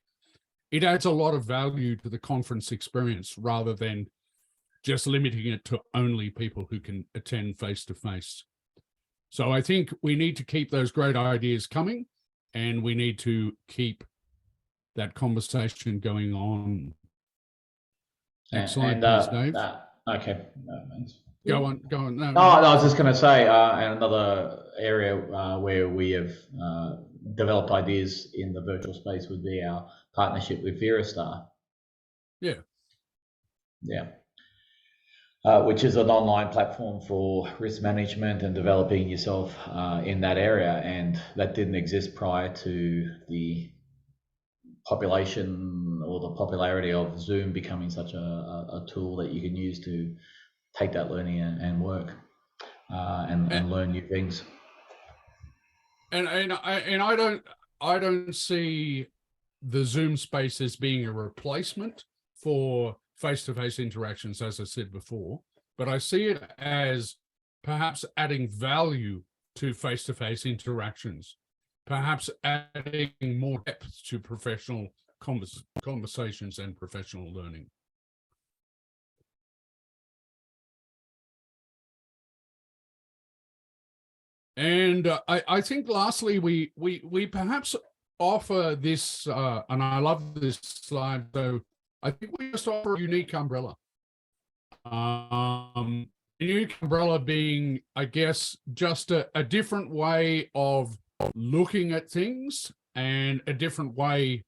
it adds a lot of value to the conference experience rather than just limiting it to only people who can attend face-to-face. So I think we need to keep those great ideas coming, and we need to keep that conversation going on. Next slide, please, Dave. Okay. Go on. No, I was just going to say, and another area where we have developed ideas in the virtual space would be our partnership with Verastar. Yeah. Yeah. Which is an online platform for risk management and developing yourself in that area. And that didn't exist prior to the population or the popularity of Zoom becoming such a tool that you can use to take that learning and work and learn new things. And I don't see the Zoom space as being a replacement for face-to-face interactions, as I said before, but I see it as perhaps adding value to face-to-face interactions, perhaps adding more depth to professional conversations and professional learning. And I think lastly, we perhaps offer this, and I love this slide, so I think we just offer a unique umbrella. Unique umbrella being, I guess, just a different way of looking at things and a different way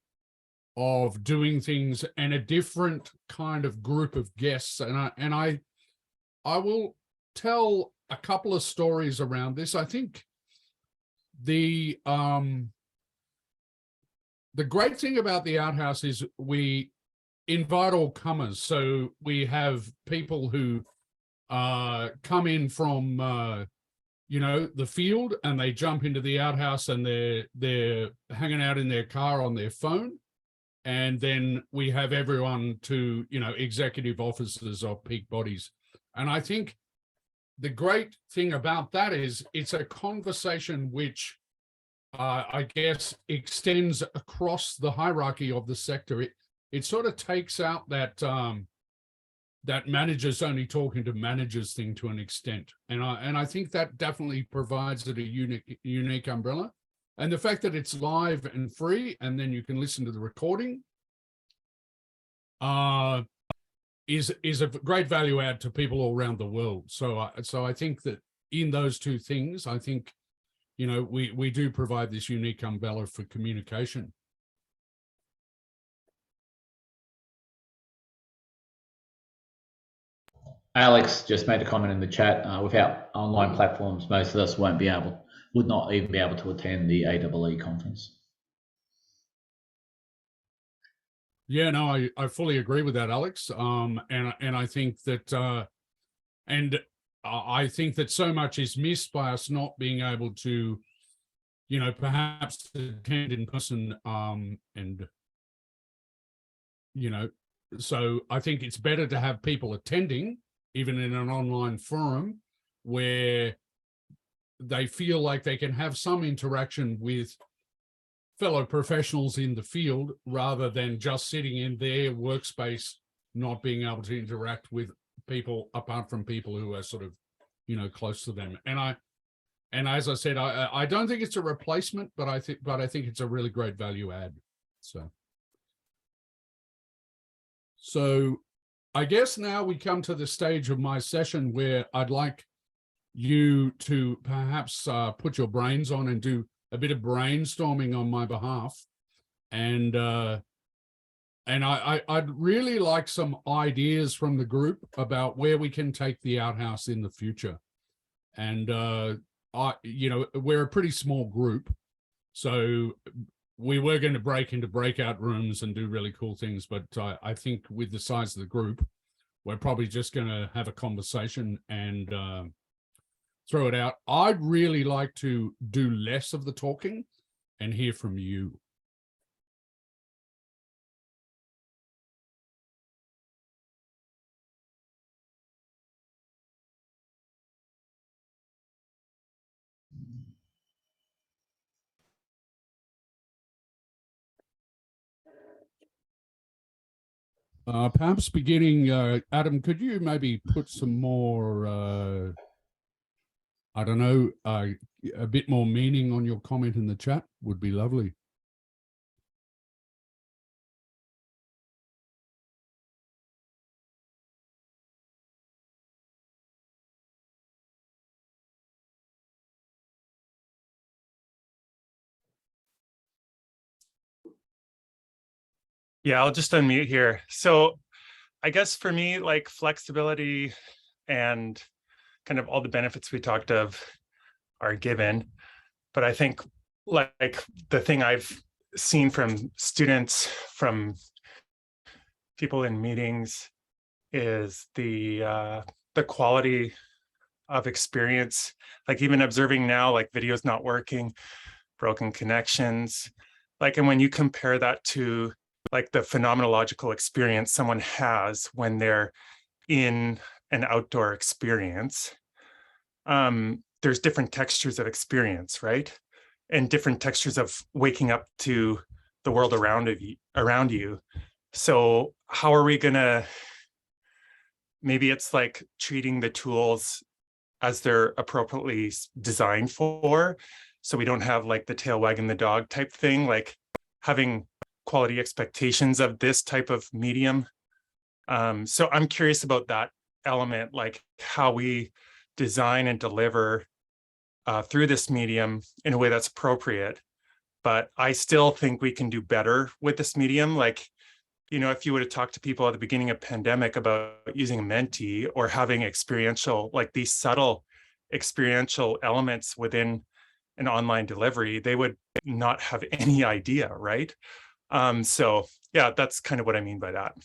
of doing things and a different kind of group of guests. And I will tell a couple of stories around this. I think the great thing about the Outhaus is we invite all comers. So we have people who come in from you know, the field, and they jump into the Outhaus and they're hanging out in their car on their phone. And then we have everyone to, you know, executive officers of peak bodies. And I think the great thing about that is it's a conversation which I guess extends across the hierarchy of the sector. It sort of takes out that that managers only talking to managers thing to an extent. And I think that definitely provides it a unique umbrella. And the fact that it's live and free, and then you can listen to the recording, is a great value add to people all around the world. So I think that in those two things, I think, you know, we do provide this unique umbrella for communication. Alex just made a comment in the chat. Without online platforms, most of us would not even be able to attend the AEE conference. Yeah, no, I fully agree with that, Alex. And I think that I think that so much is missed by us not being able to, you know, perhaps attend in person. And you know, so I think it's better to have people attending, even in an online forum, where they feel like they can have some interaction with fellow professionals in the field, rather than just sitting in their workspace, not being able to interact with people apart from people who are sort of, you know, close to them. And as I said, I don't think it's a replacement, but I think it's a really great value add. So I guess now we come to the stage of my session where I'd like you to perhaps put your brains on and do a bit of brainstorming on my behalf. And I'd really like some ideas from the group about where we can take the Outhaus in the future. And you know, we're a pretty small group, so we were going to break into breakout rooms and do really cool things, but I think with the size of the group, we're probably just going to have a conversation and throw it out. I'd really like to do less of the talking and hear from you. Perhaps beginning, Adam, could you maybe put some more, I don't know, a bit more meaning on your comment in the chat would be lovely. Yeah, I'll just unmute here. So I guess for me, like flexibility and kind of all the benefits we talked of are given. But I think like the thing I've seen from students, from people in meetings, is the quality of experience. Like even observing now, like video's not working, broken connections. Like, and when you compare that to like the phenomenological experience someone has when they're in an outdoor experience, there's different textures of experience, right? And different textures of waking up to the world around you. So how are we gonna, maybe it's like treating the tools as they're appropriately designed for, so we don't have like the tail wagging the dog type thing. Like having quality expectations of this type of medium. So I'm curious about that element, like how we design and deliver through this medium in a way that's appropriate. But I still think we can do better with this medium. Like, you know, if you would have talked to people at the beginning of pandemic about using a Menti or having experiential, like these subtle experiential elements within an online delivery, they would not have any idea, right? So yeah, that's kind of what I mean by that.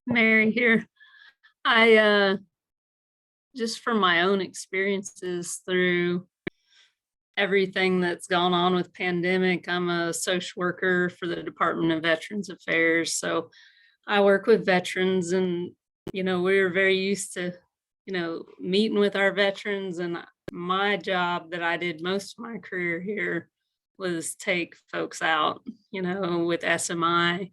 Mary here. I just from my own experiences through everything that's gone on with pandemic, I'm a social worker for the Department of Veterans Affairs. So I work with veterans, and, you know, we're very used to, you know, meeting with our veterans. And my job that I did most of my career here was take folks out, you know, with SMI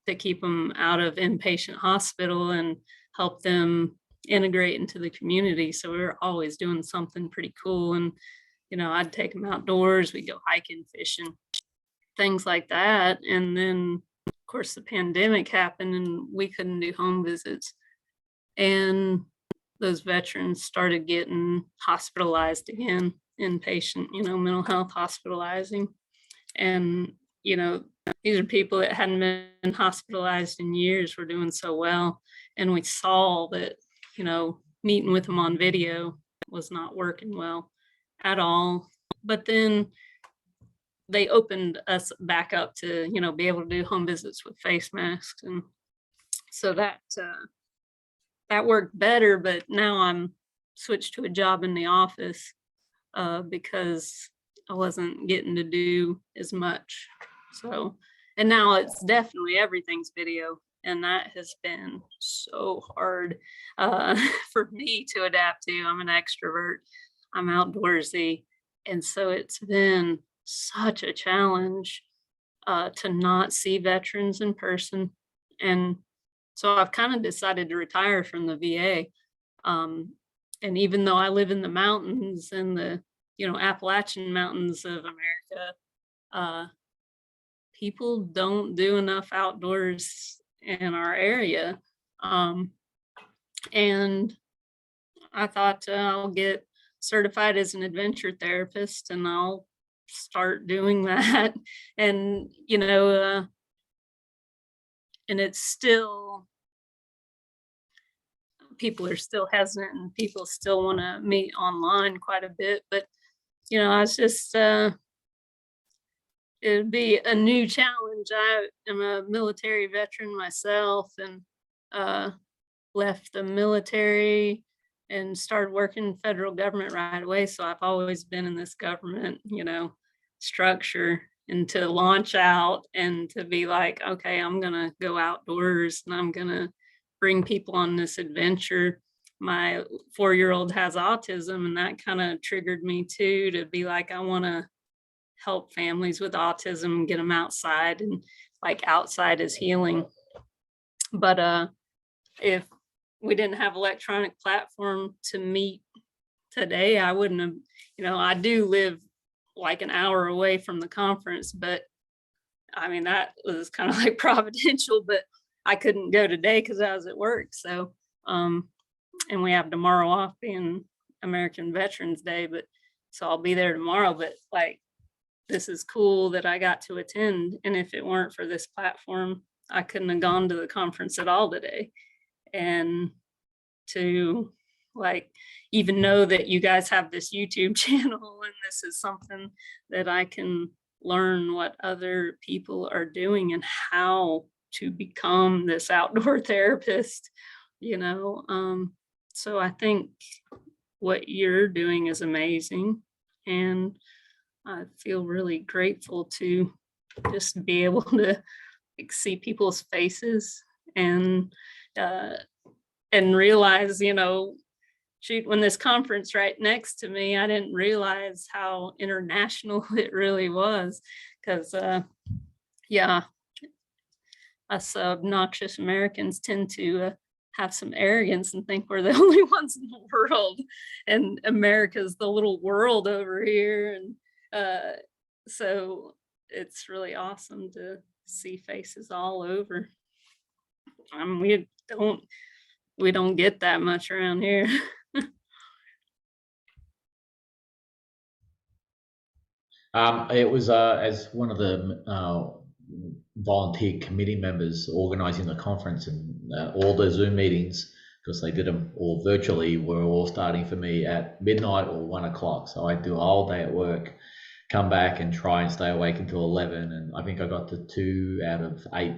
to keep them out of inpatient hospital and help them integrate into the community. So we were always doing something pretty cool. And, you know, I'd take them outdoors, we'd go hiking, fishing, things like that. And then, of course, the pandemic happened and we couldn't do home visits. And those veterans started getting hospitalized again, inpatient, you know, mental health hospitalizing. And, you know, these are people that hadn't been hospitalized in years, were doing so well. And we saw that, you know, meeting with them on video was not working well at all. But then they opened us back up to, you know, be able to do home visits with face masks. And so that worked better. But now I'm switched to a job in the office because I wasn't getting to do as much. So, and now it's definitely everything's video. And that has been so hard for me to adapt to. I'm an extrovert, I'm outdoorsy. And so it's been such a challenge to not see veterans in person. And so I've kind of decided to retire from the VA. And even though I live in the mountains, in the, you know, Appalachian Mountains of America, people don't do enough outdoors in our area. And I thought I'll get certified as an adventure therapist and I'll start doing that. And, you know, and it's still, people are still hesitant and people still want to meet online quite a bit. But, you know, I was just, it'd be a new challenge. I am a military veteran myself and left the military and started working in federal government right away. So I've always been in this government, you know, structure, and to launch out and to be like, okay, I'm going to go outdoors and I'm going to bring people on this adventure. My 4-year-old has autism, and that kind of triggered me too, to be like, I want to help families with autism and get them outside, and like outside is healing. But if we didn't have electronic platform to meet today, I wouldn't have, you know, I do live like an hour away from the conference, but I mean, that was kind of like providential, but I couldn't go today because I was at work. So, and we have tomorrow off being American Veterans Day, but so I'll be there tomorrow. But like, this is cool that I got to attend. And if it weren't for this platform, I couldn't have gone to the conference at all today. And to like even know that you guys have this YouTube channel and this is something that I can learn what other people are doing and how to become this outdoor therapist, you know. So I think what you're doing is amazing, and I feel really grateful to just be able to like, see people's faces and realize, you know, shoot, when this conference right next to me, I didn't realize how international it really was, because yeah, us obnoxious Americans tend to have some arrogance and think we're the only ones in the world, and America's the little world over here. And so it's really awesome to see faces all over. We don't get that much around here. It was as one of the volunteer committee members organising the conference, and all the Zoom meetings, because they did them all virtually, were all starting for me at midnight or 1 o'clock. So I'd do a whole day at work, come back and try and stay awake until 11. And I think I got to 2 out of 8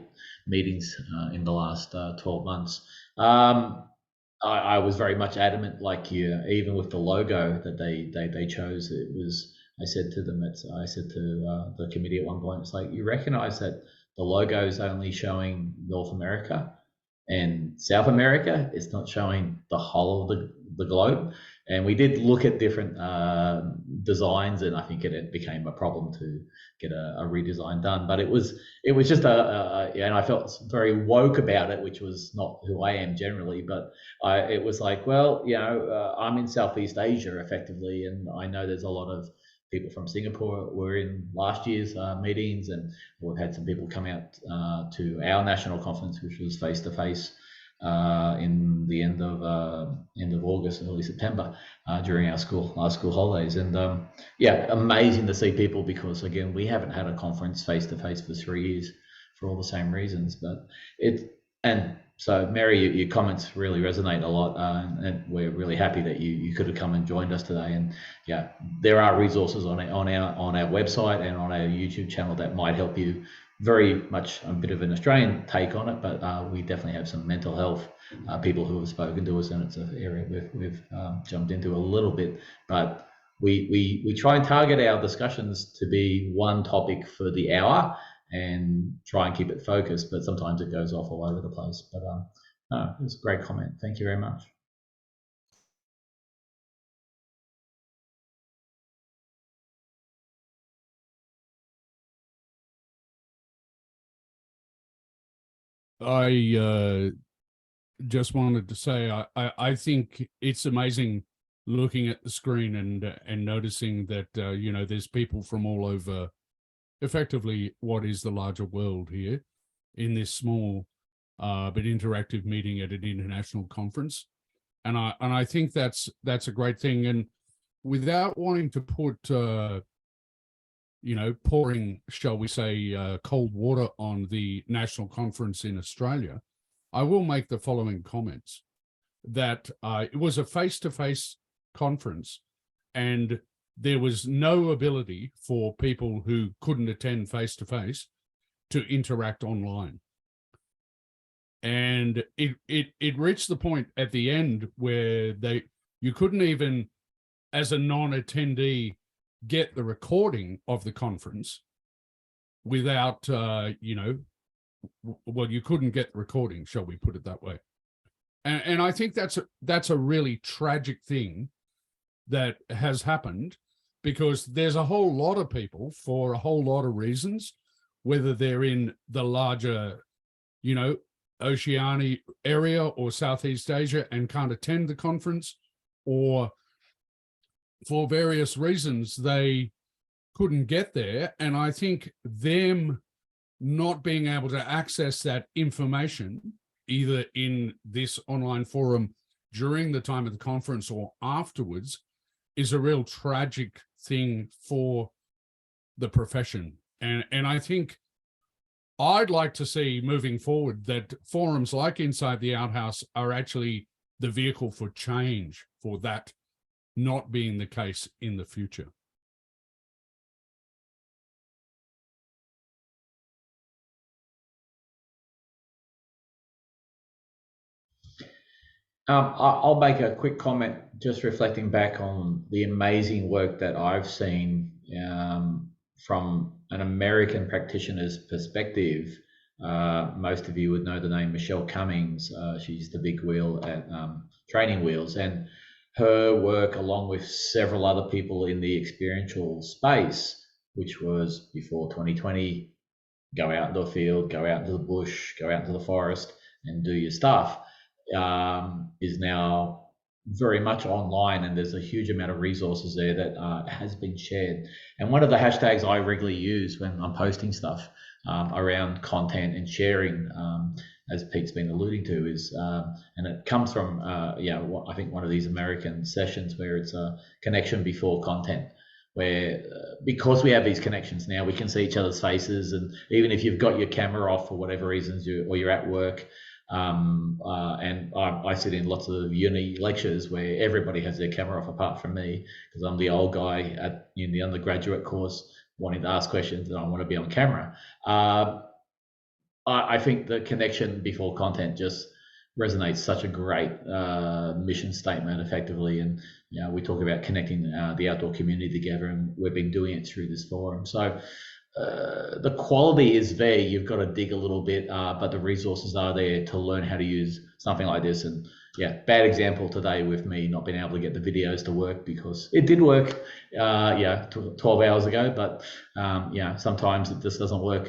meetings in the last 12 months. I was very much adamant, like you, even with the logo that they chose. It was, I said to them, I said to the committee at one point, it's like, you recognize that the logo is only showing North America and South America. It's not showing the whole of the globe. And we did look at different designs, and I think it became a problem to get a redesign done. But it was just and I felt very woke about it, which was not who I am generally. But it was like, well, you know, I'm in Southeast Asia effectively, and I know there's a lot of people from Singapore were in last year's meetings, and we've had some people come out to our national conference, which was face to face in the end of August, early September, during our school holidays. And yeah, amazing to see people, because again, we haven't had a conference face to face for 3 years for all the same reasons. But and so Mary, your comments really resonate a lot, and we're really happy that you could have come and joined us today. And yeah, there are resources on our website and on our YouTube channel that might help you. Very much a bit of an Australian take on it, but we definitely have some mental health people who have spoken to us, and it's an area we've jumped into a little bit. But we try and target our discussions to be one topic for the hour and try and keep it focused, but sometimes it goes off all over the place. But no, it's a great comment. Thank you very much. I just wanted to say I think it's amazing looking at the screen and noticing that you know, there's people from all over, effectively what is the larger world here, in this small but interactive meeting at an international conference. And I think that's a great thing. And without wanting to put you know, pouring, shall we say, cold water on the national conference in Australia, I will make the following comments. That it was a face-to-face conference, and there was no ability for people who couldn't attend face-to-face to interact online. And it reached the point at the end where you couldn't even, as a non-attendee, get the recording of the conference without, you know, well, you couldn't get the recording, shall we put it that way. And I think that's a really tragic thing that has happened, because there's a whole lot of people, for a whole lot of reasons, whether they're in the larger, you know, Oceania area or Southeast Asia and can't attend the conference, or for various reasons they couldn't get there. And I think them not being able to access that information, either in this online forum during the time of the conference or afterwards, is a real tragic thing for the profession. And I think I'd like to see moving forward that forums like Inside the Outhouse are actually the vehicle for change, for that not being the case in the future. I'll make a quick comment, just reflecting back on the amazing work that I've seen from an American practitioner's perspective. Most of you would know the name Michelle Cummings. She's the big wheel at Training Wheels, and her work, along with several other people in the experiential space, which was before 2020, go out into the field, go out into the bush, go out into the forest and do your stuff, is now very much online, and there's a huge amount of resources there that has been shared. And one of the hashtags I regularly use when I'm posting stuff around content and sharing, as Pete's been alluding to, is, and it comes from, I think one of these American sessions where it's a connection before content, where because we have these connections now, we can see each other's faces, and even if you've got your camera off for whatever reasons, or you're at work, and I sit in lots of uni lectures where everybody has their camera off apart from me, because I'm the old guy in the undergraduate course wanting to ask questions and I want to be on camera. I think the connection before content just resonates such a great mission statement effectively. And we talk about connecting the outdoor community together, and we've been doing it through this forum. So the quality is there. You've got to dig a little bit, but the resources are there to learn how to use something like this. And bad example today with me not being able to get the videos to work, because it did work 12 hours ago, but sometimes it just doesn't work.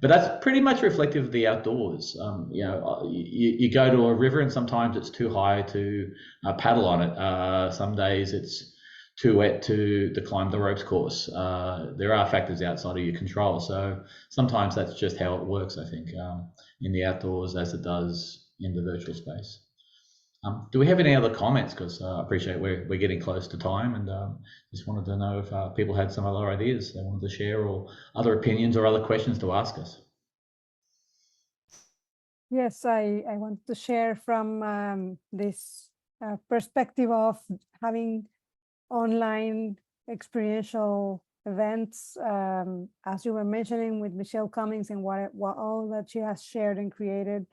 But that's pretty much reflective of the outdoors. You go to a river and sometimes it's too high to paddle on it. Some days it's too wet to climb the ropes course. There are factors outside of your control. So sometimes that's just how it works, I think, in the outdoors as it does in the virtual space. Do we have any other comments? Because I appreciate we're getting close to time, and just wanted to know if people had some other ideas they wanted to share, or other opinions or other questions to ask us. Yes, I want to share from this perspective of having online experiential events, as you were mentioning with Michelle Cummings and what all that she has shared and created.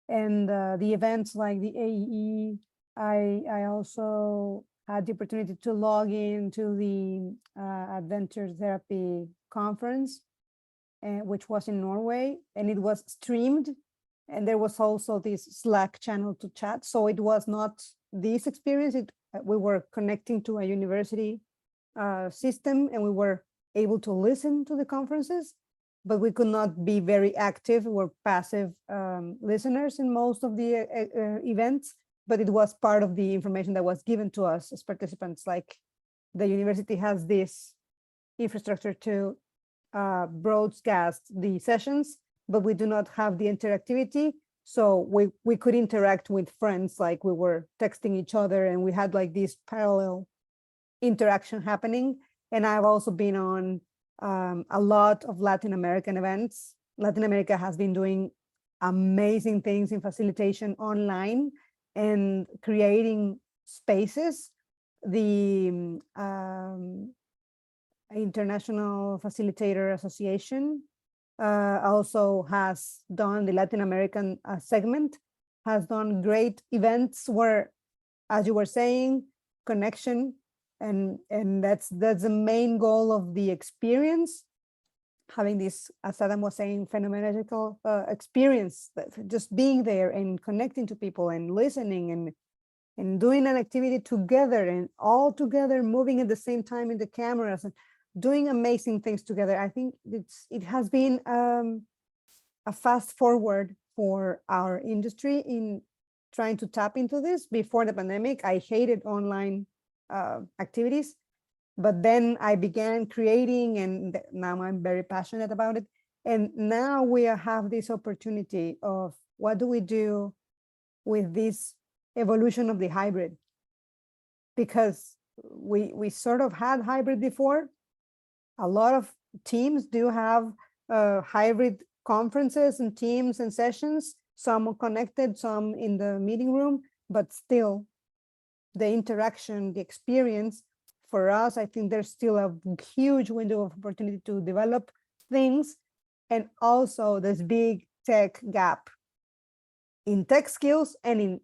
And the events like the AEE, I also had the opportunity to log into the Adventure Therapy Conference, which was in Norway, and it was streamed. And there was also this Slack channel to chat. So it was not this experience. We were connecting to a university system, and we were able to listen to the conferences, but we could not be very active. We were passive listeners in most of the events, but it was part of the information that was given to us as participants. Like the university has this infrastructure to broadcast the sessions, but we do not have the interactivity. So we could interact with friends, like we were texting each other, and we had like this parallel interaction happening. And I've also been on a lot of Latin American events. Latin America has been doing amazing things in facilitation online and creating spaces. The International Facilitator Association also has done, the Latin American segment has done great events where, as you were saying, connection, and that's the main goal of the experience, having this, as Adam was saying, phenomenological experience, just being there and connecting to people and listening and doing an activity together, and all together moving at the same time in the cameras and doing amazing things together. I think it has been a fast forward for our industry in trying to tap into this. Before the pandemic, I hated online activities, but then I began creating, and now I'm very passionate about it. And now we have this opportunity of what do we do with this evolution of the hybrid? Because we sort of had hybrid before. A lot of teams do have hybrid conferences and teams and sessions, some are connected, some in the meeting room, but still the interaction, the experience for us, I think there's still a huge window of opportunity to develop things. And also this big tech gap in tech skills and in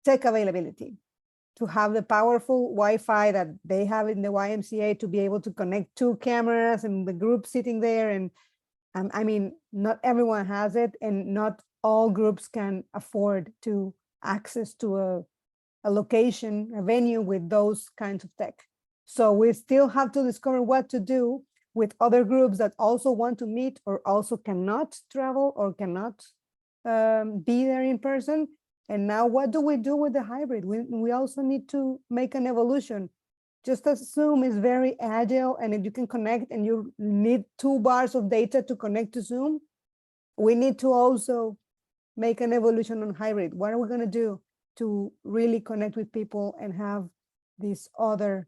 tech availability, to have the powerful Wi-Fi that they have in the YMCA, to be able to connect 2 cameras and the group sitting there. And I mean, not everyone has it, and not all groups can afford to access to a location, a venue with those kinds of tech. So we still have to discover what to do with other groups that also want to meet or also cannot travel or cannot be there in person. And now what do we do with the hybrid? We also need to make an evolution. Just as Zoom is very agile and if you can connect and you need 2 bars of data to connect to Zoom, we need to also make an evolution on hybrid. What are we going to do to really connect with people and have this other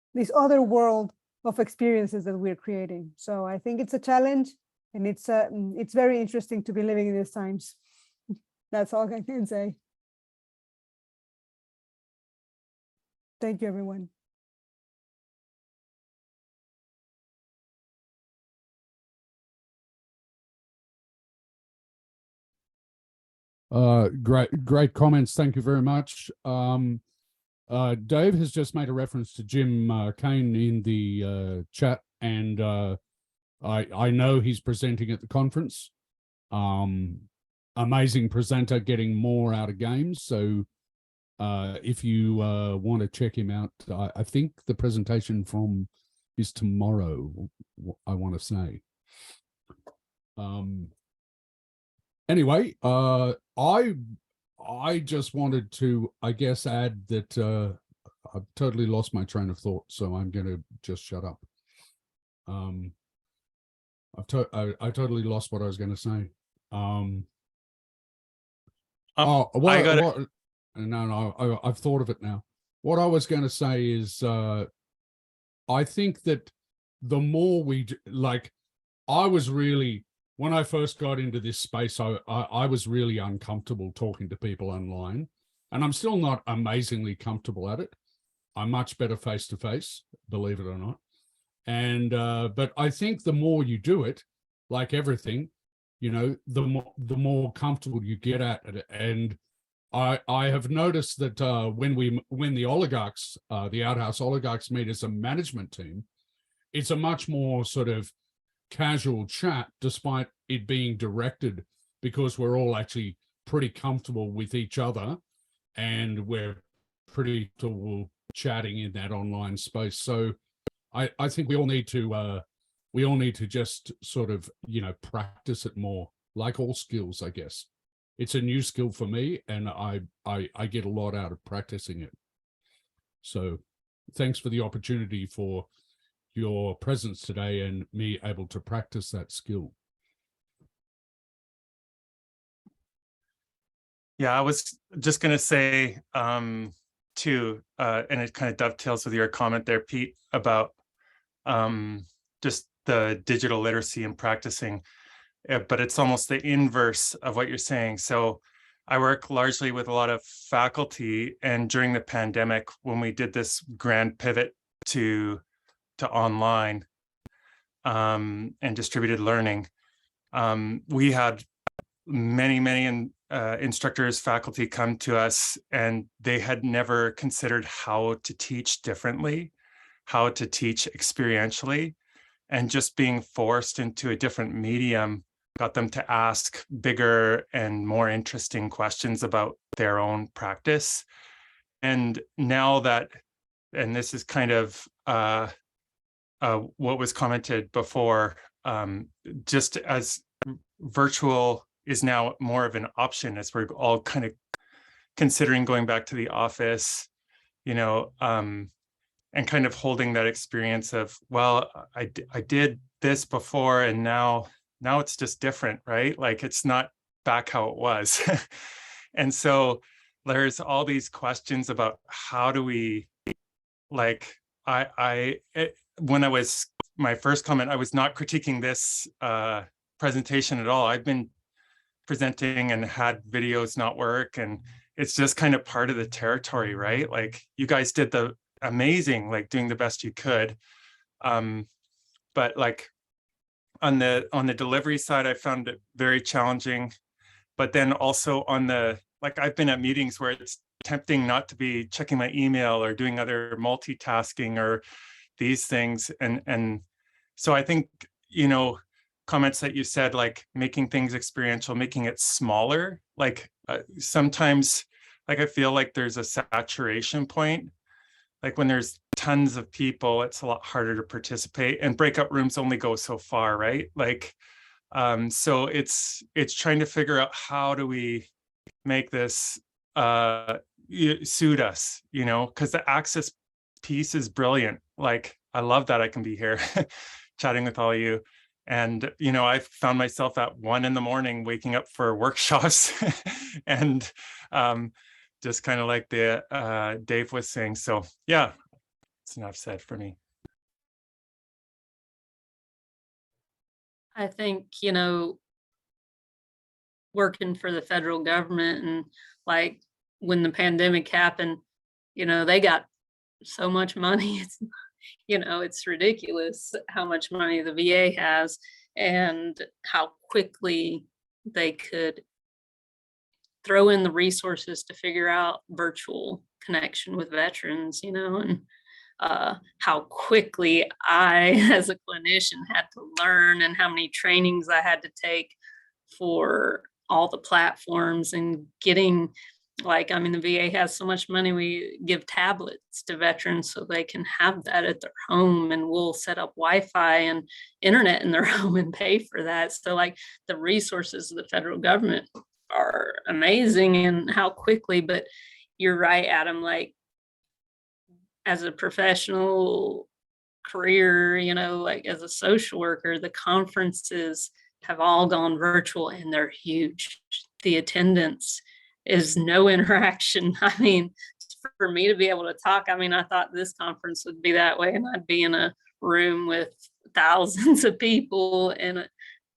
world of experiences that we're creating? So I think it's a challenge, and it's very interesting to be living in these times. That's all I can say. Thank you, everyone. Great comments. Thank you very much. Dave has just made a reference to Jim Kane in the chat, and I know he's presenting at the conference. Amazing presenter, getting more out of games. So if you want to check him out, I think the presentation from is tomorrow, I want to say. Anyway, I just wanted to, I guess, add that I've totally lost my train of thought, so I'm going to just shut up. I totally lost what I was going to say. No, I've thought of it now. What I was going to say is, I think that the more we do, like, I was really, when I first got into this space, I was really uncomfortable talking to people online, and I'm still not amazingly comfortable at it. I'm much better face to face, believe it or not. And but I think the more you do it, like everything, you know, the more comfortable you get at it. And I have noticed that when the oligarchs, the Outhaus oligarchs meet as a management team, it's a much more sort of casual chat, despite it being directed, because we're all actually pretty comfortable with each other and we're pretty comfortable chatting in that online space. So I think we all need to just sort of, you know, practice it more, like all skills, I guess. It's a new skill for me, and I get a lot out of practicing it. So thanks for the opportunity for your presence today and me able to practice that skill. Yeah, I was just going to say too, and it kind of dovetails with your comment there, Pete, about just the digital literacy and practicing, but it's almost the inverse of what you're saying. So I work largely with a lot of faculty, and during the pandemic, when we did this grand pivot to online and distributed learning, we had many instructors, faculty come to us, and they had never considered how to teach differently, how to teach experientially, and just being forced into a different medium got them to ask bigger and more interesting questions about their own practice. And now that, and this is kind of what was commented before, just as virtual is now more of an option, as we're all kind of considering going back to the office, you know, and kind of holding that experience of, well, I did this before, and now it's just different, right? Like, it's not back how it was. And so there's all these questions about how do we, like, when I was, my first comment, I was not critiquing this presentation at all. I've been presenting and had videos not work, and it's just kind of part of the territory, right? Like, you guys did the amazing, like doing the best you could. But like on the delivery side, I found it very challenging. But then also on the, like, I've been at meetings where it's tempting not to be checking my email or doing other multitasking or these things. And so I think, you know, comments that you said, like making things experiential, making it smaller, like sometimes, like, I feel like there's a saturation point, like when there's tons of people, it's a lot harder to participate, and breakout rooms only go so far, right? Like, so it's trying to figure out how do we make this suit us, you know, because the access piece is brilliant. Like, I love that I can be here chatting with all of you. And, you know, I found myself at 1 a.m. waking up for workshops and just kind of like the Dave was saying. So yeah, it's enough said for me. I think, you know, working for the federal government, and like when the pandemic happened, you know, they got so much money. It's, you know, it's ridiculous how much money the VA has and how quickly they could throw in the resources to figure out virtual connection with veterans, you know, and how quickly I, as a clinician, had to learn, and how many trainings I had to take for all the platforms, and getting, like, I mean, the VA has so much money, we give tablets to veterans so they can have that at their home, and we'll set up Wi-Fi and internet in their home and pay for that. So like the resources of the federal government are amazing, and how quickly. But you're right, Adam, like as a professional career, you know, like as a social worker, the conferences have all gone virtual and they're huge. The attendance is no interaction. I mean, for me to be able to talk, I mean, I thought this conference would be that way, and I'd be in a room with thousands of people, and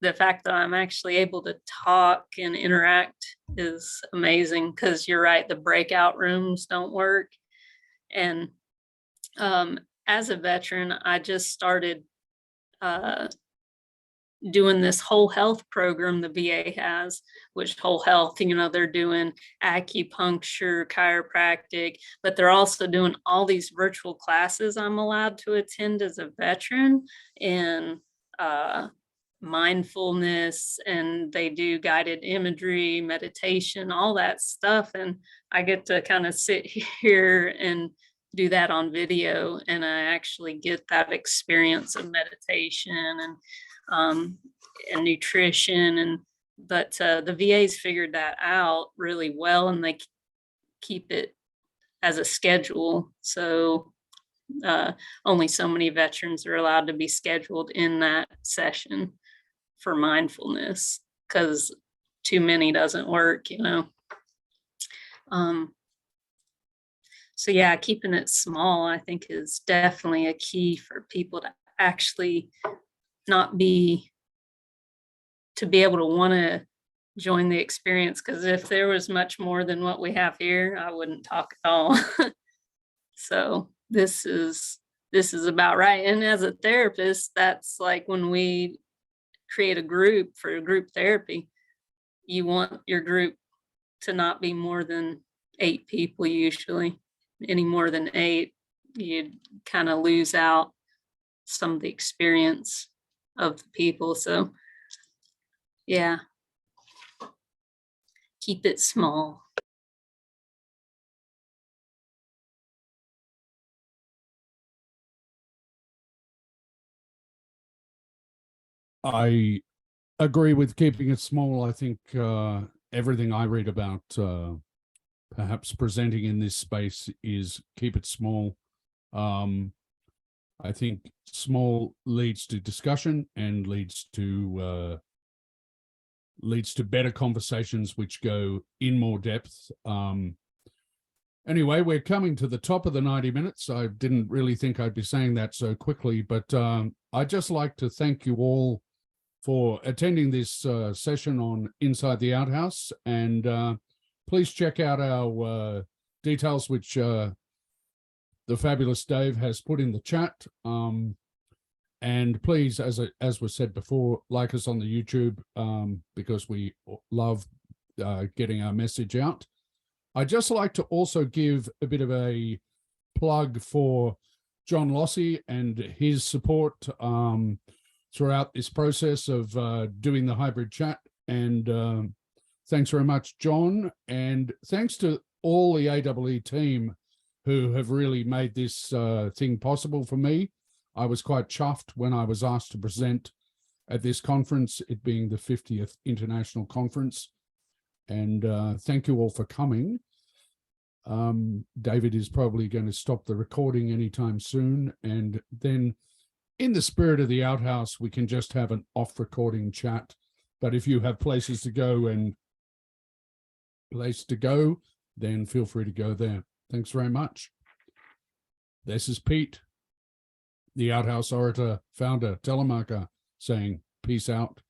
the fact that I'm actually able to talk and interact is amazing, because you're right, the breakout rooms don't work. And as a veteran, I just started doing this whole health program the VA has, which whole health, you know, they're doing acupuncture, chiropractic, but they're also doing all these virtual classes I'm allowed to attend as a veteran, and mindfulness, and they do guided imagery, meditation, all that stuff. And I get to kind of sit here and do that on video, and I actually get that experience of meditation and nutrition. And but the VA's figured that out really well, and they keep it as a schedule. So only so many veterans are allowed to be scheduled in that session for mindfulness, because too many doesn't work, you know. So yeah, keeping it small, I think, is definitely a key for people to actually not be, to be able to want to join the experience. Because if there was much more than what we have here, I wouldn't talk at all. So this is about right. And as a therapist, that's like when we create a group for group therapy, you want your group to not be more than 8 people usually. Any more than 8, you'd kind of lose out some of the experience of the people. So yeah, keep it small. I agree with keeping it small. I think everything I read about perhaps presenting in this space is keep it small. I think small leads to discussion and leads to better conversations which go in more depth. Anyway, we're coming to the top of the 90 minutes. I didn't really think I'd be saying that so quickly, but I'd just like to thank you all for attending this session on Inside the Outhouse. And please check out our details, which the fabulous Dave has put in the chat. And please, as was said before, like us on the YouTube, because we love getting our message out. I'd just like to also give a bit of a plug for John Lossy and his support throughout this process of doing the hybrid chat. And thanks very much, John. And thanks to all the AEE team who have really made this thing possible for me. I was quite chuffed when I was asked to present at this conference, it being the 50th International Conference. And thank you all for coming. David is probably going to stop the recording anytime soon. And then in the spirit of the Outhouse, we can just have an off-recording chat. But if you have places to go then feel free to go there. Thanks very much. This is Pete, the Outhouse orator, founder, telemarketer, saying peace out.